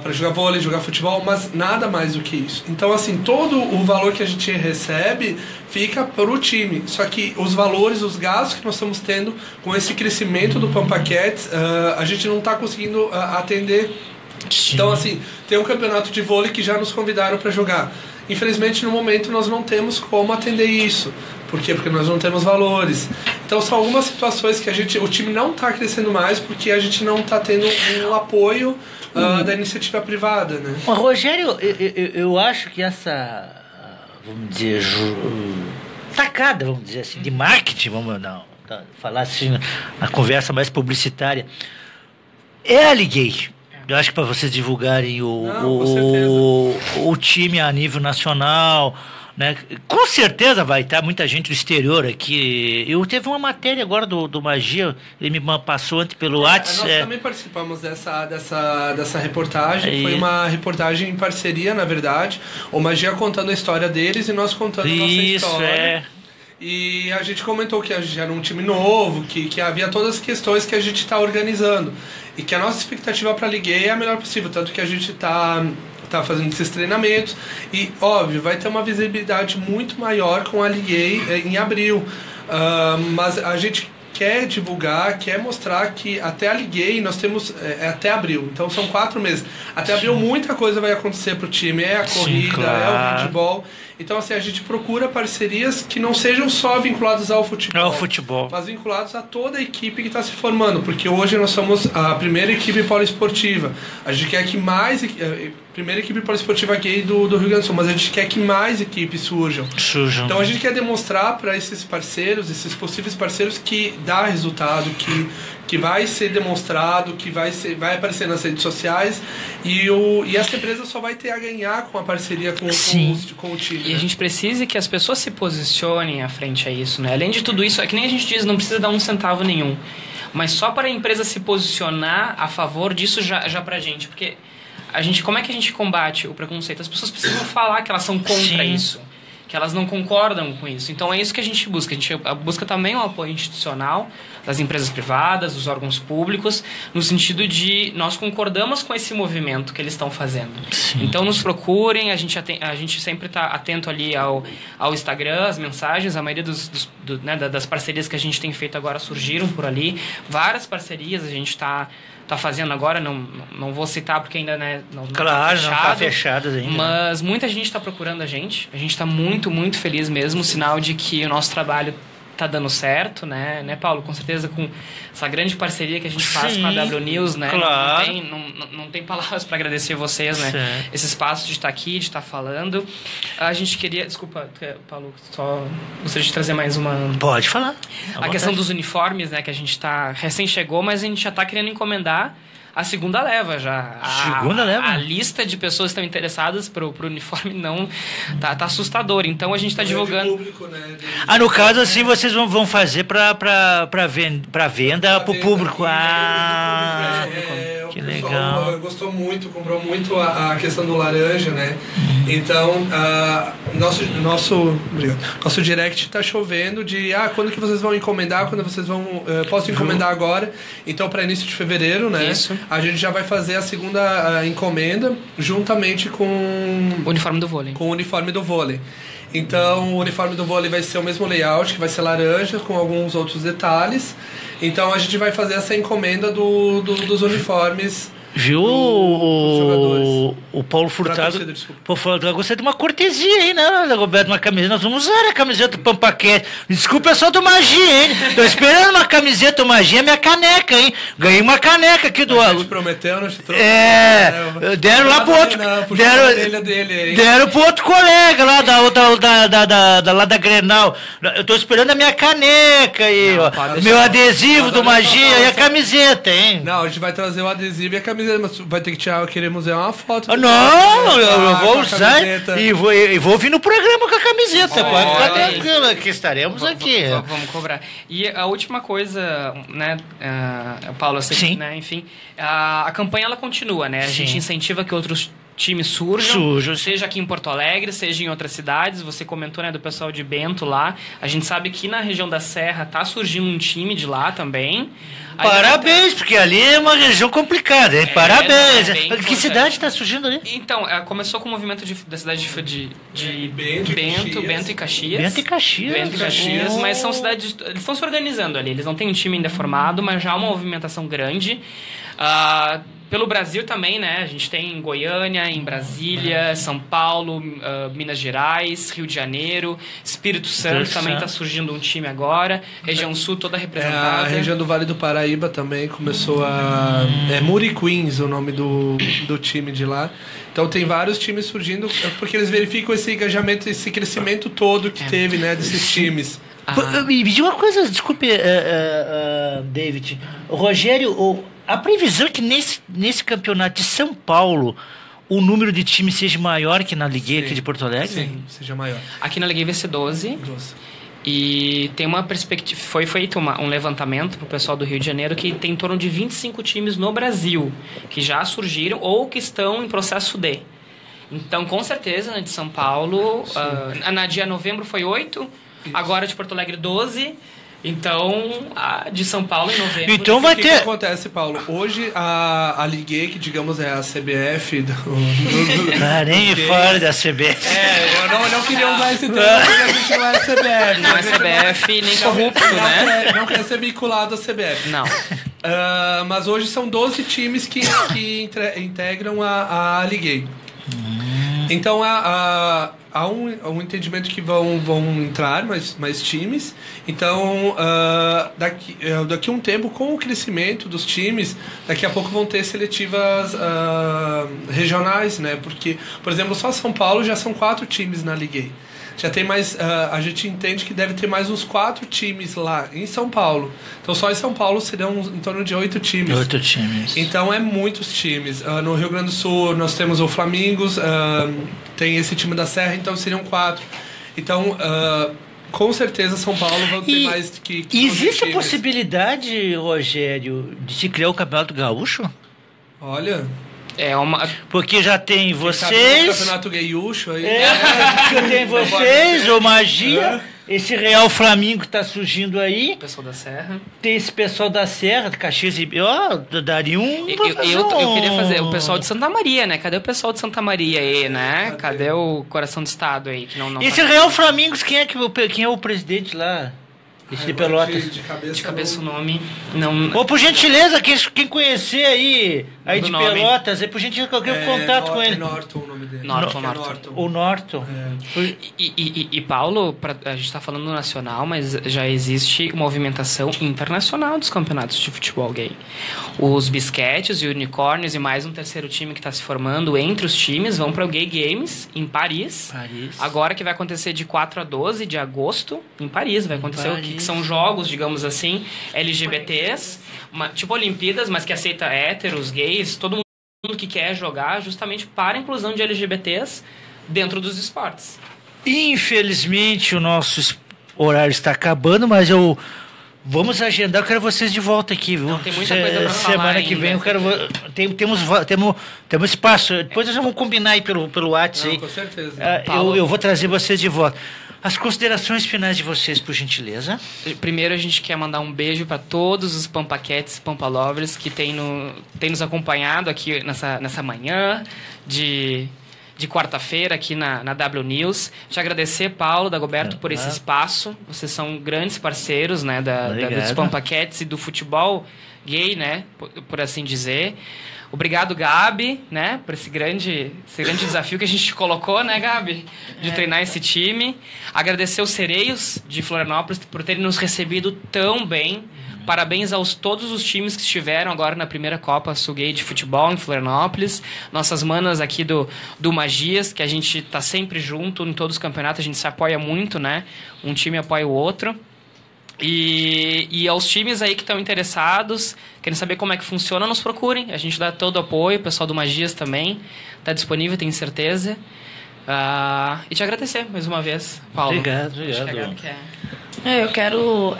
para jogar vôlei, jogar futebol, mas nada mais do que isso. Então, assim, todo o valor que a gente recebe fica para o time. Só que os valores, os gastos que nós estamos tendo com esse crescimento do Pampaquets, a gente não está conseguindo atender. Sim. Então, assim, tem um campeonato de vôlei que já nos convidaram para jogar. Infelizmente, no momento, nós não temos como atender isso. Por quê? Porque nós não temos valores. Então, são algumas situações que o time não está crescendo mais porque a gente não está tendo um apoio da iniciativa privada, né? Rogério, eu acho que essa, vamos dizer, tacada, vamos dizer assim, de marketing, falar assim, a conversa mais publicitária, é a Liguei. Eu acho que para vocês divulgarem o time a nível nacional, né? Com certeza vai estar muita gente do exterior aqui. Eu teve uma matéria agora do Magia, ele me passou antes pelo WhatsApp. Nós também participamos dessa reportagem. Foi uma reportagem em parceria, na verdade. O Magia contando a história deles e nós contando a nossa história. E a gente comentou que a gente era um time novo, que havia todas as questões que a gente está organizando. E que a nossa expectativa para a Liguei é a melhor possível. Tanto que a gente está fazendo esses treinamentos. E, óbvio, vai ter uma visibilidade muito maior com a Liguei em abril. Mas a gente quer divulgar, quer mostrar que até a Liguei nós temos até abril. Então são 4 meses. Até abril muita coisa vai acontecer pro time. É a corrida, é o handball. Então, assim, a gente procura parcerias que não sejam só vinculadas ao futebol. Mas vinculadas a toda a equipe que está se formando. Porque hoje nós somos a primeira equipe poliesportiva. A gente quer que mais... primeira equipe poliesportiva gay do Rio Grande do Sul, mas a gente quer que mais equipes surjam. Então a gente quer demonstrar para esses parceiros, esses possíveis parceiros, que dá resultado, que vai ser demonstrado, que vai aparecer nas redes sociais e essa empresa só vai ter a ganhar com a parceria com o time. E a gente precisa que as pessoas se posicionem à frente a isso, né? Além de tudo isso, é que nem a gente diz, não precisa dar um centavo nenhum, mas só para a empresa se posicionar a favor disso já pra gente, porque como é que a gente combate o preconceito? As pessoas precisam falar que elas são contra isso, que elas não concordam com isso. Então é isso que a gente busca. A gente busca também o apoio institucional das empresas privadas, dos órgãos públicos, no sentido de nós concordamos com esse movimento que eles estão fazendo. Então nos procurem, a gente sempre está atento ali ao Instagram, as mensagens, a maioria das parcerias que a gente tem feito agora surgiram por ali. Várias parcerias a gente está fazendo agora, não vou citar porque ainda não está fechado ainda. Mas muita gente está procurando a gente está muito, muito feliz mesmo, sinal de que o nosso trabalho está dando certo, né, Paulo? Com certeza, com essa grande parceria que a gente faz com a W News, né? Claro. Não tem palavras para agradecer vocês, né? Esse espaço de estar aqui, de estar falando. A gente queria... Desculpa, Paulo, só gostaria de trazer mais uma... Pode falar. A questão dos uniformes, né? Que a gente recém chegou, mas a gente já está querendo encomendar a segunda leva já. A lista de pessoas que estão interessadas pro uniforme não tá assustador. Então a gente está divulgando. Público, né? No caso assim vocês vão fazer para venda pro público. Que legal. Gostou muito, comprou muito a questão do laranja, né? Então nosso direct está chovendo de quando que vocês vão encomendar, quando vocês vão posso encomendar agora. Então para início de fevereiro, né? Isso. A gente já vai fazer a segunda encomenda juntamente com o uniforme do vôlei. Com o uniforme do vôlei. Então o uniforme do vôlei vai ser o mesmo layout, que vai ser laranja com alguns outros detalhes. Então a gente vai fazer essa encomenda dos uniformes. Viu o Paulo Furtado? Gostei de uma cortesia aí, né, Roberto? Uma camiseta. Nós vamos usar a camiseta do Pampaquete. Desculpa, é só do Magia, hein? Tô esperando uma camiseta do Magia, minha caneca, hein? Ganhei uma caneca aqui do... A gente prometeu, não te trouxe. Deram lá pro outro... Deram pro outro colega lá lá da Grenal. Eu tô esperando a minha caneca aí, ó. Meu adesivo do Magia e a camiseta, hein? Não, a gente vai trazer o adesivo e a camiseta. Mas vai ter que tirar, queremos ver uma foto. Eu vou usar e vou vir no programa com a camiseta. Pode ficar tranquilo, que estaremos aqui. Vamos cobrar. E a última coisa, né, Paulo, assim, né, enfim, a campanha ela continua, né? A gente incentiva que outros times surjam, seja aqui em Porto Alegre, seja em outras cidades. Você comentou, né, do pessoal de Bento lá. A gente sabe que na região da Serra tá surgindo um time de lá também. Parabéns, porque ali é uma região complicada, hein? Parabéns. Que cidade está surgindo ali? Então, começou com o movimento da cidade de Bento e Caxias. Bento e Caxias. Mas são cidades... Eles estão se organizando ali. Eles não têm um time ainda formado, mas já há uma movimentação grande. Pelo Brasil também, né? A gente tem em Goiânia, em Brasília, São Paulo, Minas Gerais, Rio de Janeiro, Espírito Santo também está surgindo um time agora. Região Sul toda representada. A região do Vale do Paraíba também começou a... Muri Queens o nome do time de lá. Então tem vários times surgindo porque eles verificam esse engajamento, esse crescimento todo que teve, né, desses times. Me diz uma coisa, desculpe, David. Rogério, a previsão é que nesse campeonato de São Paulo o número de times seja maior que na Ligue aqui de Porto Alegre? Sim, seja maior. Aqui na Ligue vai ser 12. E tem uma perspectiva... Foi feito um levantamento para o pessoal do Rio de Janeiro que tem em torno de 25 times no Brasil que já surgiram ou que estão em processo de. Então, com certeza, na de São Paulo... na de novembro foi 8, agora de Porto Alegre 12... Então, a de São Paulo em novembro... Então vai ter... O que acontece, Paulo? Hoje, a Ligue, que digamos é a CBF... Nem fora da CBF. Eu não queria usar esse termo, porque a gente não é CBF. Não é CBF nem corrupto, né? Não quer ser vinculado à CBF. Não. Mas hoje são 12 times que integram a Ligue. Então, a há um entendimento que vão entrar mais times. Então, daqui a um tempo, com o crescimento dos times, daqui a pouco vão ter seletivas regionais, né? Porque, por exemplo, só São Paulo já são 4 times na Liga. Já tem mais, a gente entende que deve ter mais uns 4 times lá em São Paulo. Então só em São Paulo serão em torno de 8 times. 8 times. Então é muitos times. No Rio Grande do Sul nós temos o Flamingos, tem esse time da Serra, então seriam 4. Então, com certeza São Paulo vai ter mais que existe a possibilidade, Rogério, de se criar o Campeonato Gaúcho? Olha... Porque já tem vocês... Campeonato Gaúcho aí. Tem vocês, o Magia, esse Real Flamengo que está surgindo aí. O pessoal da Serra. Tem esse pessoal da Serra, de Caxias e... daria um... Eu queria fazer o pessoal de Santa Maria, né? Cadê o pessoal de Santa Maria aí, né? Cadê o coração do estado aí? Que não esse Real Flamengo, quem é o presidente lá? Esse de Pelotas. De cabeça o nome. Não... Ou por gentileza, quem conhecer aí de nome. Pelotas, por gentileza, qualquer contato com ele. Norton o nome dele. Norton. O Norton. E Paulo, a gente está falando nacional, mas já existe movimentação internacional dos campeonatos de futebol gay. Os Bisquetes e Unicórnios e mais um terceiro time que está se formando entre os times vão para o Gay Games em Paris. Agora que vai acontecer de 4 a 12 de agosto em Paris. Vai acontecer o que são jogos, digamos assim, LGBTs, tipo Olimpíadas, mas que aceita héteros, gays, todo mundo que quer jogar justamente para a inclusão de LGBTs dentro dos esportes. Infelizmente o nosso horário está acabando, mas vamos agendar, eu quero vocês de volta aqui, viu? Não, tem muita coisa pra falar semana ainda. Que vem eu quero... Temos espaço, depois nós vamos combinar aí pelo WhatsApp. Não, com certeza. Eu vou trazer vocês de volta. As considerações finais de vocês, por gentileza. Primeiro, a gente quer mandar um beijo para todos os Pampaquetes e Pampalovers que têm nos acompanhado aqui nessa manhã de quarta-feira aqui na W News. Te agradecer, Paulo, Dagoberto, por esse espaço. Vocês são grandes parceiros, né, dos Pampaquetes e do futebol gay, né, por assim dizer. Obrigado, Gabi, né, por esse grande desafio que a gente colocou, né, Gabi, de treinar esse time. Agradecer os Sereios de Florianópolis por terem nos recebido tão bem. Parabéns todos os times que estiveram agora na primeira Copa Sul Gay de Futebol em Florianópolis. Nossas manas aqui do Magias, que a gente tá sempre junto em todos os campeonatos, a gente se apoia muito, né? Um time apoia o outro. E aos times aí que estão interessados, querem saber como é que funciona, nos procurem. A gente dá todo o apoio, o pessoal do Magias também está disponível, tenho certeza. E te agradecer mais uma vez, Paulo. Obrigado. Eu quero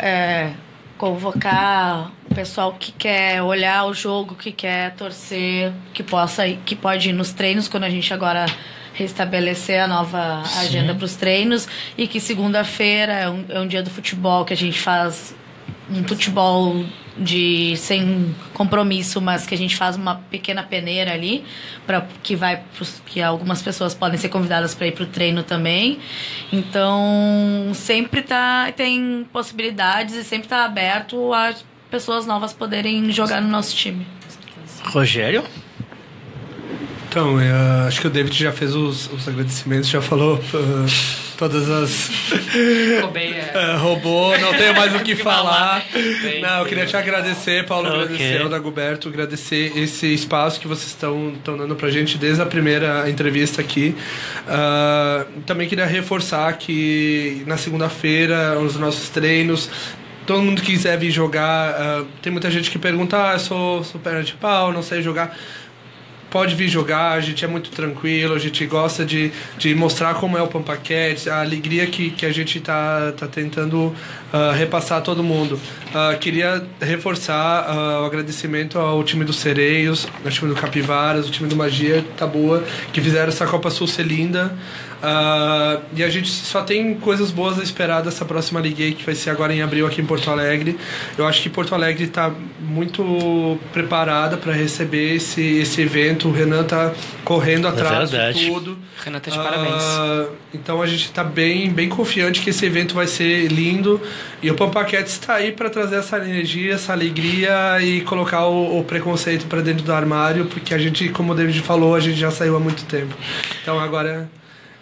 convocar o pessoal que quer olhar o jogo, que quer torcer, que pode ir nos treinos quando a gente agora restabelecer a nova agenda para os treinos, e que segunda-feira é um dia do futebol, que a gente faz um futebol sem compromisso, mas que a gente faz uma pequena peneira ali, que algumas pessoas podem ser convidadas para ir para o treino também. Então sempre tem possibilidades e sempre está aberto a pessoas novas poderem jogar no nosso time. Rogério? Então, acho que o David já fez os agradecimentos, já falou todas as... Roubou, não tenho mais o que falar. Não, eu queria te agradecer, Paulo, agradecer ao Dagoberto, agradecer esse espaço que vocês estão dando pra gente desde a primeira entrevista aqui. Também queria reforçar que na segunda-feira, os nossos treinos... Todo mundo que quiser vir jogar, tem muita gente que pergunta, eu sou perna de pau, não sei jogar. Pode vir jogar, a gente é muito tranquilo, a gente gosta de mostrar como é o Pampaquete, a alegria que a gente tá tentando repassar a todo mundo. Queria reforçar o agradecimento ao time dos Sereios, ao time do Capivaras, o time do Magia, Taboa, que fizeram essa Copa Sul ser linda. E a gente só tem coisas boas a esperar dessa próxima Liga, que vai ser agora em abril aqui em Porto Alegre. Eu acho que Porto Alegre está muito preparada para receber esse evento. O Renan está correndo atrás de tudo. O Renan está de parabéns. Então a gente está bem confiante que esse evento vai ser lindo. E o Pampaquete está aí para trazer essa energia, essa alegria e colocar o preconceito para dentro do armário, porque a gente, como o David falou, a gente já saiu há muito tempo. Então agora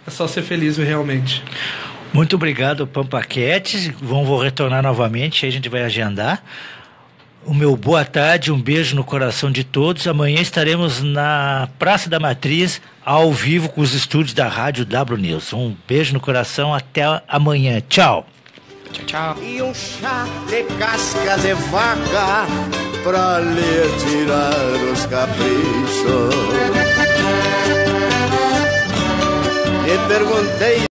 é só ser feliz realmente. Muito obrigado, Pampaquete. Vou retornar novamente, aí a gente vai agendar. O meu boa tarde, um beijo no coração de todos. Amanhã estaremos na Praça da Matriz, ao vivo, com os estúdios da Rádio W News. Um beijo no coração, até amanhã. Tchau. Tchau, tchau. E um chá de casca de vaca pra lhe tirar os caprichos. E perguntei